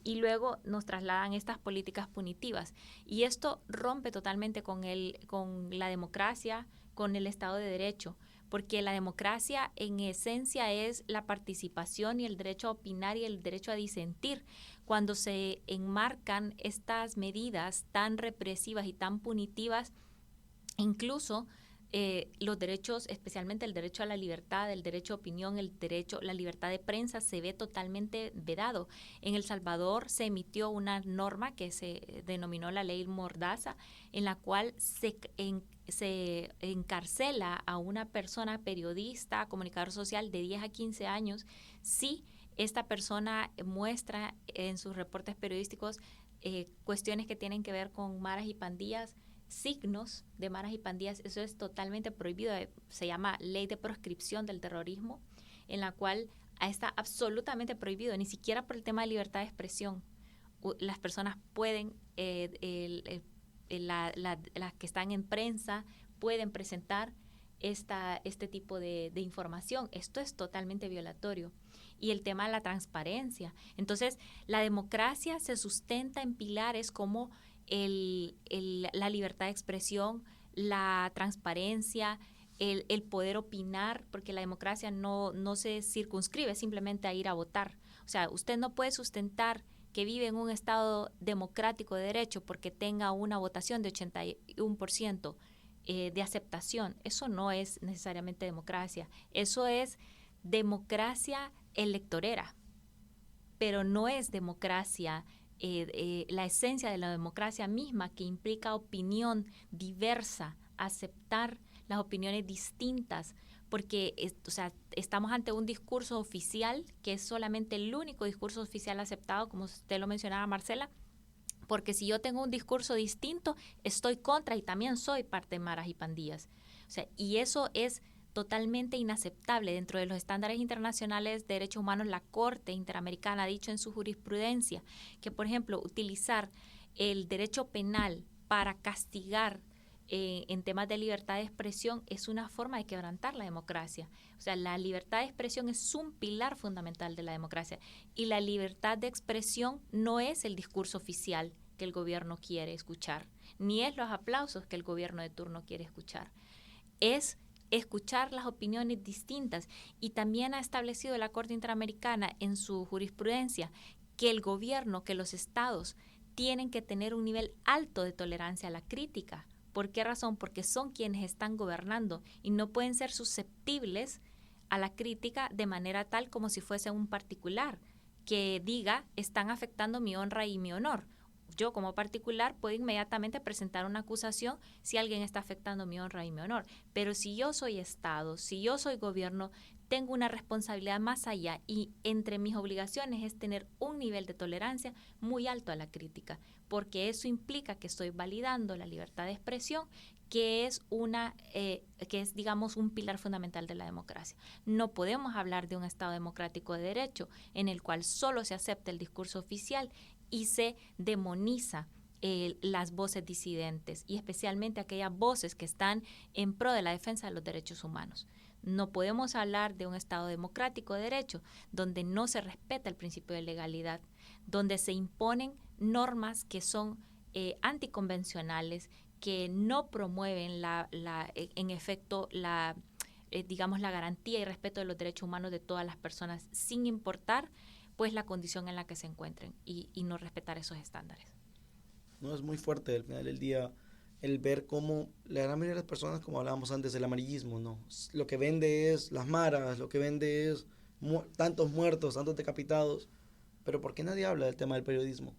Y luego nos trasladan estas políticas punitivas. Y esto rompe totalmente con la democracia, con el Estado de Derecho, porque la democracia en esencia es la participación y el derecho a opinar y el derecho a disentir. Cuando se enmarcan estas medidas tan represivas y tan punitivas, incluso los derechos, especialmente el derecho a la libertad, el derecho a opinión, la libertad de prensa, se ve totalmente vedado. En El Salvador se emitió una norma que se denominó la ley Mordaza, en la cual se encarcela a una persona periodista, comunicador social de 10 a 15 años si esta persona muestra en sus reportes periodísticos cuestiones que tienen que ver con maras y pandillas, signos de maras y pandillas. Eso es totalmente prohibido. Se llama Ley de Proscripción del Terrorismo, en la cual está absolutamente prohibido, ni siquiera por el tema de libertad de expresión. Las personas pueden, las que están en prensa, pueden presentar este tipo de información. Esto es totalmente violatorio. Y el tema de la transparencia. Entonces, la democracia se sustenta en pilares como la libertad de expresión, la transparencia, el poder opinar, porque la democracia no se circunscribe simplemente a ir a votar. O sea, usted no puede sustentar que vive en un estado democrático de derecho porque tenga una votación de 81% de aceptación. Eso no es necesariamente democracia. Eso es democracia electorera, pero no es democracia. La esencia de la democracia misma, que implica opinión diversa, aceptar las opiniones distintas, porque estamos ante un discurso oficial que es solamente el único discurso oficial aceptado, como usted lo mencionaba, Marcela, porque si yo tengo un discurso distinto, estoy contra y también soy parte de maras y pandillas. O sea, y eso es totalmente inaceptable. Dentro de los estándares internacionales de derechos humanos, la Corte Interamericana ha dicho en su jurisprudencia que, por ejemplo, utilizar el derecho penal para castigar en temas de libertad de expresión es una forma de quebrantar la democracia. O sea, la libertad de expresión es un pilar fundamental de la democracia, y la libertad de expresión no es el discurso oficial que el gobierno quiere escuchar, ni es los aplausos que el gobierno de turno quiere escuchar. Es escuchar las opiniones distintas, y también ha establecido la Corte Interamericana en su jurisprudencia que el gobierno, que los estados tienen que tener un nivel alto de tolerancia a la crítica. ¿Por qué razón? Porque son quienes están gobernando y no pueden ser susceptibles a la crítica de manera tal como si fuese un particular que diga están afectando mi honra y mi honor. Yo como particular puedo inmediatamente presentar una acusación si alguien está afectando mi honra y mi honor. Pero si yo soy Estado, si yo soy gobierno, tengo una responsabilidad más allá, y entre mis obligaciones es tener un nivel de tolerancia muy alto a la crítica, porque eso implica que estoy validando la libertad de expresión, que es digamos un pilar fundamental de la democracia. No podemos hablar de un Estado democrático de derecho en el cual solo se acepta el discurso oficial y se demoniza las voces disidentes, y especialmente aquellas voces que están en pro de la defensa de los derechos humanos. No podemos hablar de un Estado democrático de derecho donde no se respeta el principio de legalidad, donde se imponen normas que son anticonvencionales, que no promueven en efecto la garantía y respeto de los derechos humanos de todas las personas, sin importar pues la condición en la que se encuentren, y no respetar esos estándares. No, es muy fuerte al final del día el ver cómo la gran mayoría de las personas, como hablábamos antes, el amarillismo, ¿no? Lo que vende es las maras, lo que vende es tantos muertos, tantos decapitados. Pero ¿por qué nadie habla del tema del periodismo?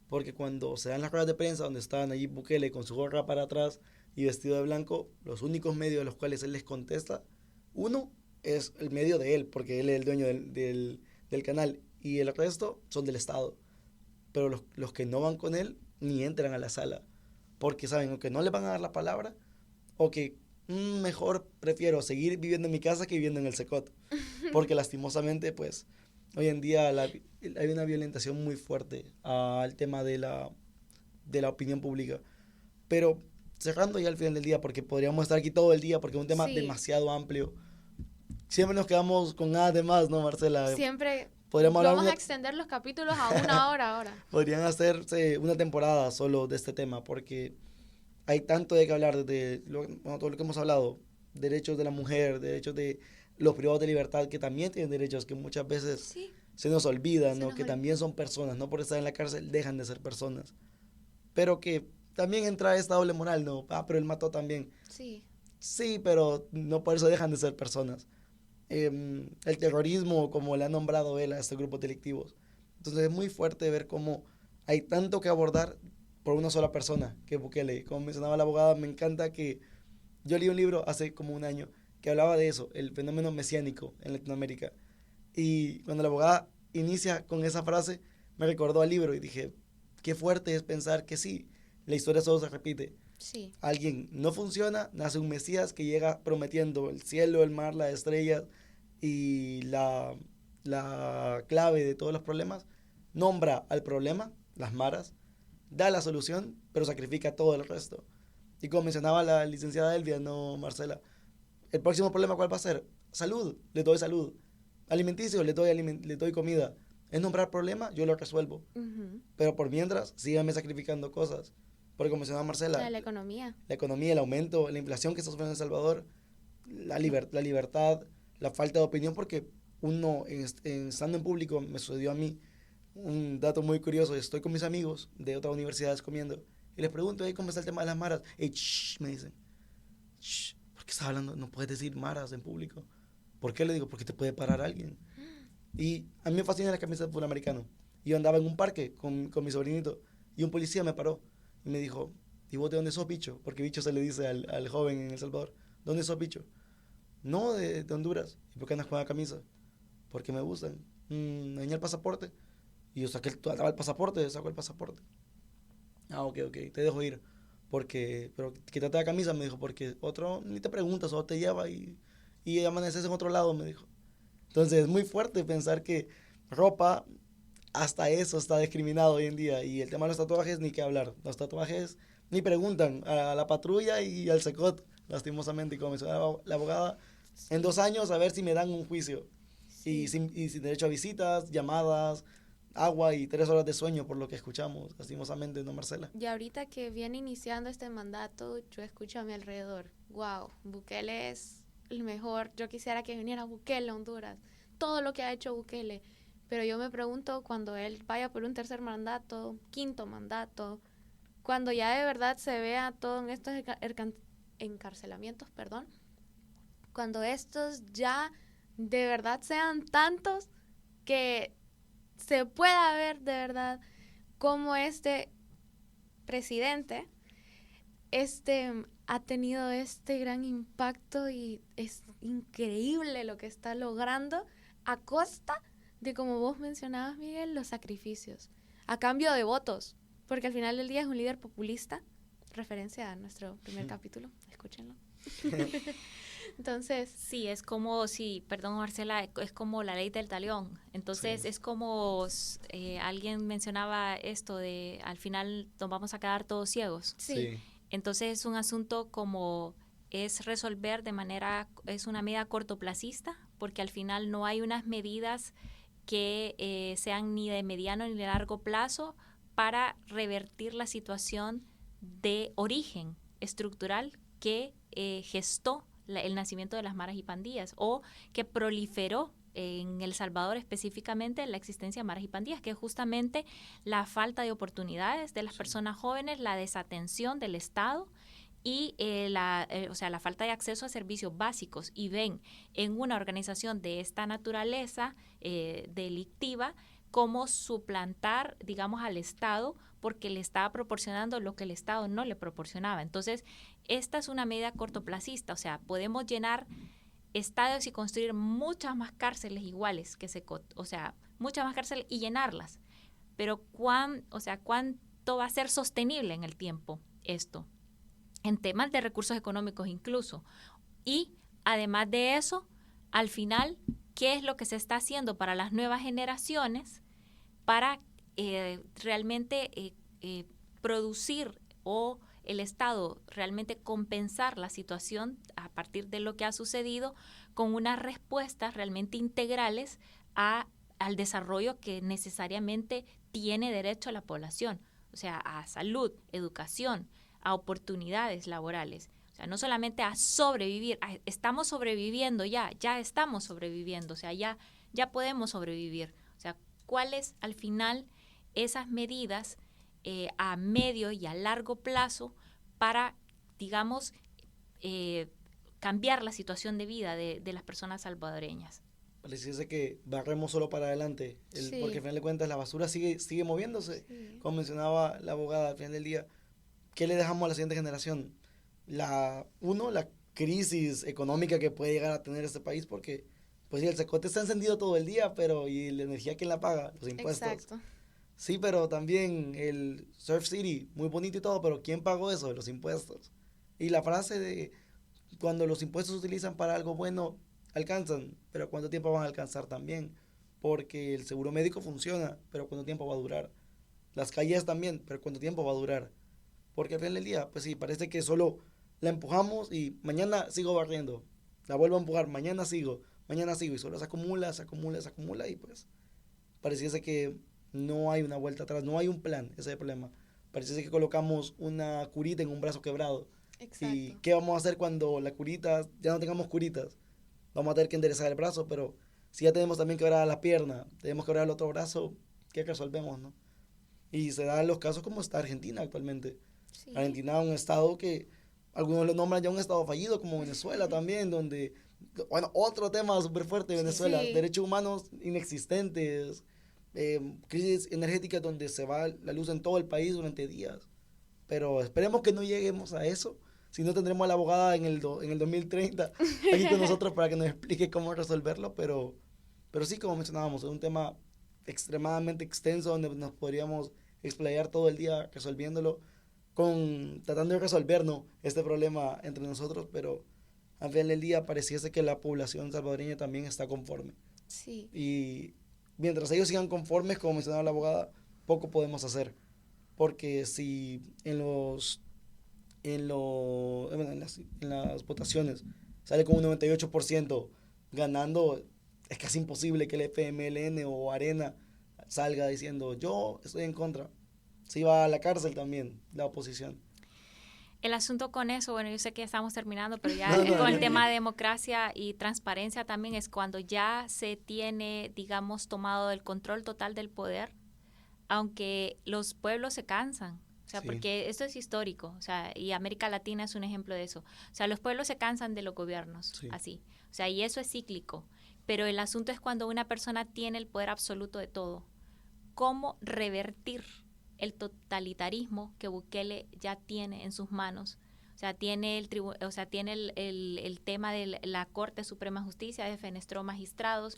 Porque cuando se dan las ruedas de prensa donde está Nayib Bukele con su gorra para atrás y vestido de blanco, los únicos medios a los cuales él les contesta, uno es el medio de él, porque él es el dueño del canal, y el resto son del Estado. Pero los que no van con él ni entran a la sala, porque saben o que no le van a dar la palabra, o que mejor prefiero seguir viviendo en mi casa que viviendo en el Secot, porque lastimosamente pues hoy en día hay una violentación muy fuerte al tema de la opinión pública. Pero cerrando ya al final del día, porque podríamos estar aquí todo el día, porque es un tema demasiado amplio. Siempre nos quedamos con nada de más, ¿no, Marcela? Siempre vamos a extender los capítulos a 1 hora ahora. Podrían hacerse una temporada solo de este tema, porque hay tanto de qué hablar, desde todo lo que hemos hablado, derechos de la mujer, derechos de los privados de libertad, que también tienen derechos, que muchas veces se nos olvidan, ¿no? Que también son personas, no por estar en la cárcel dejan de ser personas. Pero que también entra esta doble moral, ¿no? Pero él mató también. Sí, pero no por eso dejan de ser personas. El terrorismo, como le ha nombrado él a estos grupos delictivos. Entonces es muy fuerte ver cómo hay tanto que abordar por una sola persona, que Bukele. Como mencionaba la abogada, me encanta que yo leí un libro hace como un año que hablaba de eso, el fenómeno mesiánico en Latinoamérica. Y cuando la abogada inicia con esa frase, me recordó al libro y dije, qué fuerte es pensar que sí, la historia solo se repite. Alguien no funciona, nace un Mesías que llega prometiendo el cielo, el mar, las estrellas y la clave de todos los problemas, nombra al problema, las maras, da la solución, pero sacrifica todo el resto. Y como mencionaba la licenciada Elvia, no Marcela, el próximo problema ¿cuál va a ser? Salud, le doy salud. Alimenticio, le doy comida. Es nombrar problema, yo lo resuelvo. Pero por mientras, síganme sacrificando cosas. Porque como mencionaba Marcela, la economía, el aumento, la inflación que está sufriendo El Salvador, la libertad, la falta de opinión, porque uno, estando en público, me sucedió a mí un dato muy curioso. Estoy con mis amigos de otras universidades comiendo y les pregunto, ¿cómo está el tema de las maras? Me dicen, ¿por qué estás hablando? No puedes decir maras en público. ¿Por qué? Le digo, porque te puede parar alguien. Y a mí me fascina la camisa de fútbol americano. Yo andaba en un parque con mi sobrinito y un policía me paró y me dijo, ¿y vos de dónde sos, bicho? Porque bicho se le dice al joven en El Salvador. ¿Dónde sos, bicho? No, de Honduras. ¿Y por qué andas con la camisa? Porque me gustan. ¿Me dañé el pasaporte? Y yo saqué el pasaporte, sacó el pasaporte. Ok, te dejo ir. Pero quítate la camisa, me dijo, porque otro ni te pregunta, solo te lleva y amaneces en otro lado, me dijo. Entonces es muy fuerte pensar que ropa, hasta eso está discriminado hoy en día. Y el tema de los tatuajes, ni qué hablar. Los tatuajes ni preguntan a la patrulla y al Secot, lastimosamente. Y como mencionaba la abogada, en 2 años a ver si me dan un juicio. Y sin derecho a visitas, llamadas, agua y 3 horas de sueño por lo que escuchamos, lastimosamente, ¿no, Marcela? Y ahorita que viene iniciando este mandato, yo escucho a mi alrededor, wow, Bukele es el mejor, yo quisiera que viniera Bukele a Honduras, todo lo que ha hecho Bukele, pero yo me pregunto cuando él vaya por un tercer mandato, quinto mandato, cuando ya de verdad se vea todo en estos encarcelamientos, perdón, cuando estos ya de verdad sean tantos que se pueda ver de verdad cómo este presidente ha tenido este gran impacto y es increíble lo que está logrando a costa de, como vos mencionabas, Miguel, los sacrificios, a cambio de votos, porque al final del día es un líder populista, referencia a nuestro primer capítulo, escúchenlo. Entonces, sí, es como, sí, perdón Marcela, es como la ley del talión. Entonces es como alguien mencionaba esto de al final nos vamos a quedar todos ciegos. sí. Entonces es un asunto como es resolver es una medida cortoplacista, porque al final no hay unas medidas que sean ni de mediano ni de largo plazo para revertir la situación de origen estructural que gestó el nacimiento de las maras y pandillas o que proliferó en El Salvador específicamente la existencia de maras y pandillas, que es justamente la falta de oportunidades de las personas jóvenes, la desatención del Estado y la falta de acceso a servicios básicos. Y ven en una organización de esta naturaleza delictiva como suplantar, digamos, al Estado porque le estaba proporcionando lo que el Estado no le proporcionaba. Entonces, esta es una medida cortoplacista, o sea, podemos llenar estadios y construir muchas más cárceles iguales, muchas más cárceles y llenarlas. Pero ¿cuánto va a ser sostenible en el tiempo esto? En temas de recursos económicos incluso. Y además de eso, al final, ¿qué es lo que se está haciendo para las nuevas generaciones para realmente producir o el Estado realmente compensar la situación a partir de lo que ha sucedido con unas respuestas realmente integrales al desarrollo que necesariamente tiene derecho a la población? O sea, a salud, educación, a oportunidades laborales. O sea, no solamente a sobrevivir, estamos sobreviviendo ya estamos sobreviviendo, o sea, ya podemos sobrevivir. O sea, ¿cuáles al final esas medidas a medio y a largo plazo para, digamos, cambiar la situación de vida de las personas salvadoreñas? Pareciese que barremos solo para adelante, Sí. porque al final de cuentas la basura sigue moviéndose. Sí. Como mencionaba la abogada, al final del día, ¿qué le dejamos a la siguiente generación? La crisis económica que puede llegar a tener este país, porque pues sí, el secote está encendido todo el día, pero ¿y la energía quién la paga? Los impuestos. Exacto. Sí, pero también el Surf City, muy bonito y todo, pero ¿quién pagó eso? Los impuestos. Y la frase de cuando los impuestos se utilizan para algo bueno, alcanzan, pero ¿cuánto tiempo van a alcanzar también? Porque el seguro médico funciona, pero ¿cuánto tiempo va a durar? Las calles también, pero ¿cuánto tiempo va a durar? Porque al final del día, pues sí, parece que solo la empujamos y mañana sigo barriendo. La vuelvo a empujar, mañana sigo, y solo se acumula y pues pareciese que no hay una vuelta atrás, no hay un plan, ese es el problema. Pareciese que colocamos una curita en un brazo quebrado. Exacto. ¿Y qué vamos a hacer cuando la curita, ya no tengamos curitas? Vamos a tener que enderezar el brazo, pero si ya tenemos también quebrada la pierna, tenemos que quebrar el otro brazo, ¿qué resolvemos, no? Y se dan los casos como está Argentina actualmente. Sí. Argentina es un estado que algunos lo nombran ya un estado fallido, como Venezuela también, donde, bueno, otro tema súper fuerte de Venezuela, Sí. derechos humanos inexistentes, crisis energética donde se va la luz en todo el país durante días. Pero esperemos que no lleguemos a eso, si no tendremos a la abogada en el 2030 aquí con nosotros para que nos explique cómo resolverlo, pero sí, como mencionábamos, es un tema extremadamente extenso donde nos podríamos explayar todo el día resolviéndolo, tratando de resolvernos este problema entre nosotros, pero al final del día pareciese que la población salvadoreña también está conforme. Sí. Y mientras ellos sigan conformes, como mencionaba la abogada, poco podemos hacer. Porque si en las votaciones sale con un 98% ganando, es casi imposible que el FMLN o Arena salga diciendo yo estoy en contra. Se iba a la cárcel también la oposición. El asunto con eso, bueno, yo sé que estamos terminando, pero ya No, con el tema de democracia y transparencia también es cuando ya se tiene, digamos, tomado el control total del poder, aunque los pueblos se cansan. O sea, Sí. porque esto es histórico, o sea, y América Latina es un ejemplo de eso. O sea, los pueblos se cansan de los gobiernos, Sí. así. O sea, y eso es cíclico. Pero el asunto es cuando una persona tiene el poder absoluto de todo. ¿Cómo revertir el totalitarismo que Bukele ya tiene en sus manos? O sea, tiene el tema de la Corte Suprema de Justicia, defenestró magistrados,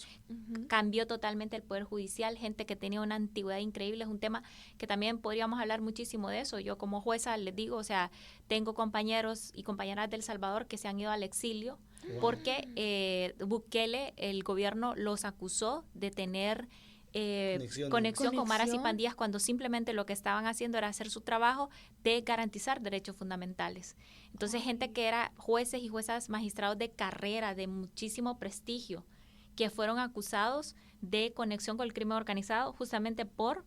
cambió totalmente el Poder Judicial, gente que tenía una antigüedad increíble. Es un tema que también podríamos hablar muchísimo de eso. Yo como jueza les digo, o sea, tengo compañeros y compañeras del Salvador que se han ido al exilio porque Bukele, el gobierno, los acusó de tener conexión con maras y pandillas cuando simplemente lo que estaban haciendo era hacer su trabajo de garantizar derechos fundamentales. Entonces, gente que era jueces y juezas magistrados de carrera, de muchísimo prestigio, que fueron acusados de conexión con el crimen organizado justamente por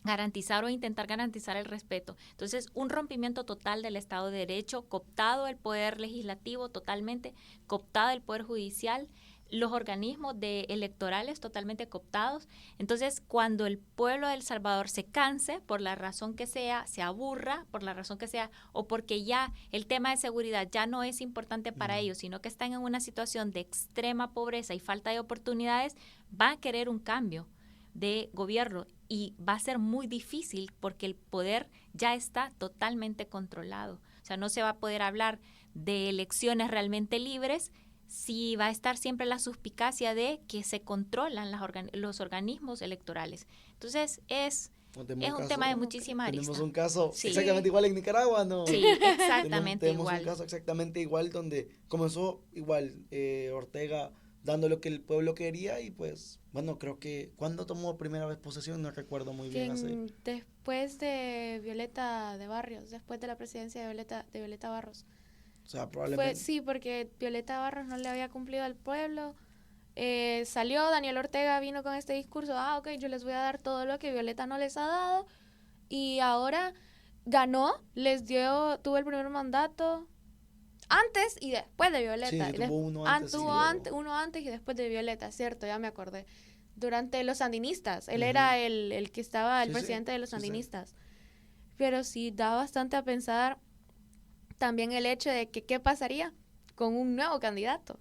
garantizar o intentar garantizar el respeto. Entonces, un rompimiento total del Estado de Derecho, cooptado el poder legislativo totalmente, cooptado el poder judicial, los organismos electorales totalmente cooptados. Entonces, cuando el pueblo de El Salvador se canse, por la razón que sea, se aburra, por la razón que sea, o porque ya el tema de seguridad ya no es importante para ellos, sino que están en una situación de extrema pobreza y falta de oportunidades, va a querer un cambio de gobierno y va a ser muy difícil porque el poder ya está totalmente controlado. O sea, no se va a poder hablar de elecciones realmente libres si va a estar siempre la suspicacia de que se controlan los organismos electorales. Entonces, es un tema de muchísima arista. Tenemos un caso Sí. exactamente igual en Nicaragua, ¿no? Sí, exactamente tenemos igual. un caso exactamente igual donde comenzó igual Ortega dando lo que el pueblo quería y pues, bueno, creo que ¿cuándo tomó primera vez posesión? No recuerdo muy bien. Después de Violeta de Barrios, después de la presidencia de Violeta Barros. O sea, probablemente. Sí, porque Violeta Barros no le había cumplido al pueblo. Salió, Daniel Ortega vino con este discurso, ok, yo les voy a dar todo lo que Violeta no les ha dado. Y ahora ganó, tuvo el primer mandato antes y después de Violeta. Sí, tuvo uno antes. Uno antes y después de Violeta, cierto, ya me acordé. Durante los sandinistas, él era el que estaba, el presidente de los sandinistas. Pero sí da bastante a pensar también el hecho de que qué pasaría con un nuevo candidato.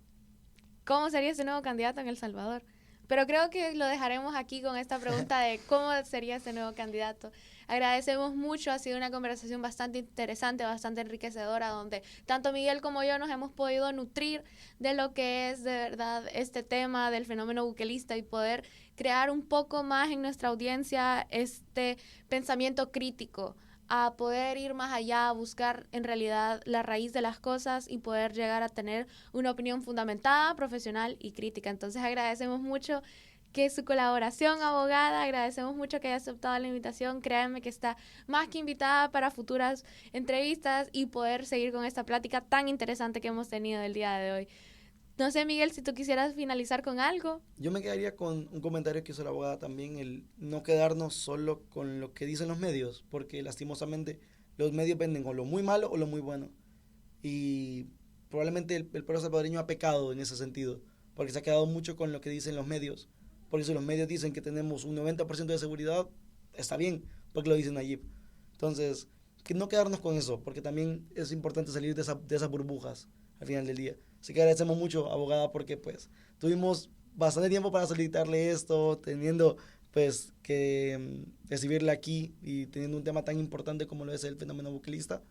¿Cómo sería ese nuevo candidato en El Salvador? Pero creo que lo dejaremos aquí con esta pregunta de cómo sería ese nuevo candidato. Agradecemos mucho, ha sido una conversación bastante interesante, bastante enriquecedora, donde tanto Miguel como yo nos hemos podido nutrir de lo que es de verdad este tema del fenómeno bukelista y poder crear un poco más en nuestra audiencia este pensamiento crítico, a poder ir más allá, a buscar en realidad la raíz de las cosas y poder llegar a tener una opinión fundamentada, profesional y crítica. Entonces agradecemos mucho que su colaboración, abogada, agradecemos mucho que haya aceptado la invitación. Créanme que está más que invitada para futuras entrevistas y poder seguir con esta plática tan interesante que hemos tenido el día de hoy. No sé, Miguel, si tú quisieras finalizar con algo. Yo me quedaría con un comentario que hizo la abogada también, el no quedarnos solo con lo que dicen los medios, porque lastimosamente los medios venden o lo muy malo o lo muy bueno. Y probablemente el pueblo salvadoreño ha pecado en ese sentido, porque se ha quedado mucho con lo que dicen los medios. Porque si los medios dicen que tenemos un 90% de seguridad, está bien, porque lo dicen allí. Entonces, que no quedarnos con eso, porque también es importante salir de esas burbujas al final del día. Así que agradecemos mucho, abogada, porque pues tuvimos bastante tiempo para solicitarle esto, teniendo pues que recibirla aquí y teniendo un tema tan importante como lo es el fenómeno bukelista,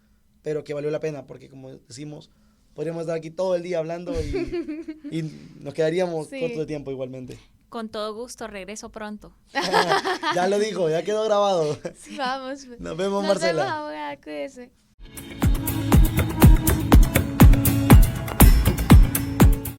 pero que valió la pena, porque como decimos, podríamos estar aquí todo el día hablando y nos quedaríamos corto de tiempo igualmente. Con todo gusto, regreso pronto. Ya lo dijo, ya quedó grabado. Vamos. Nos vemos, Marcela. Nos vemos, abogada, cuídese.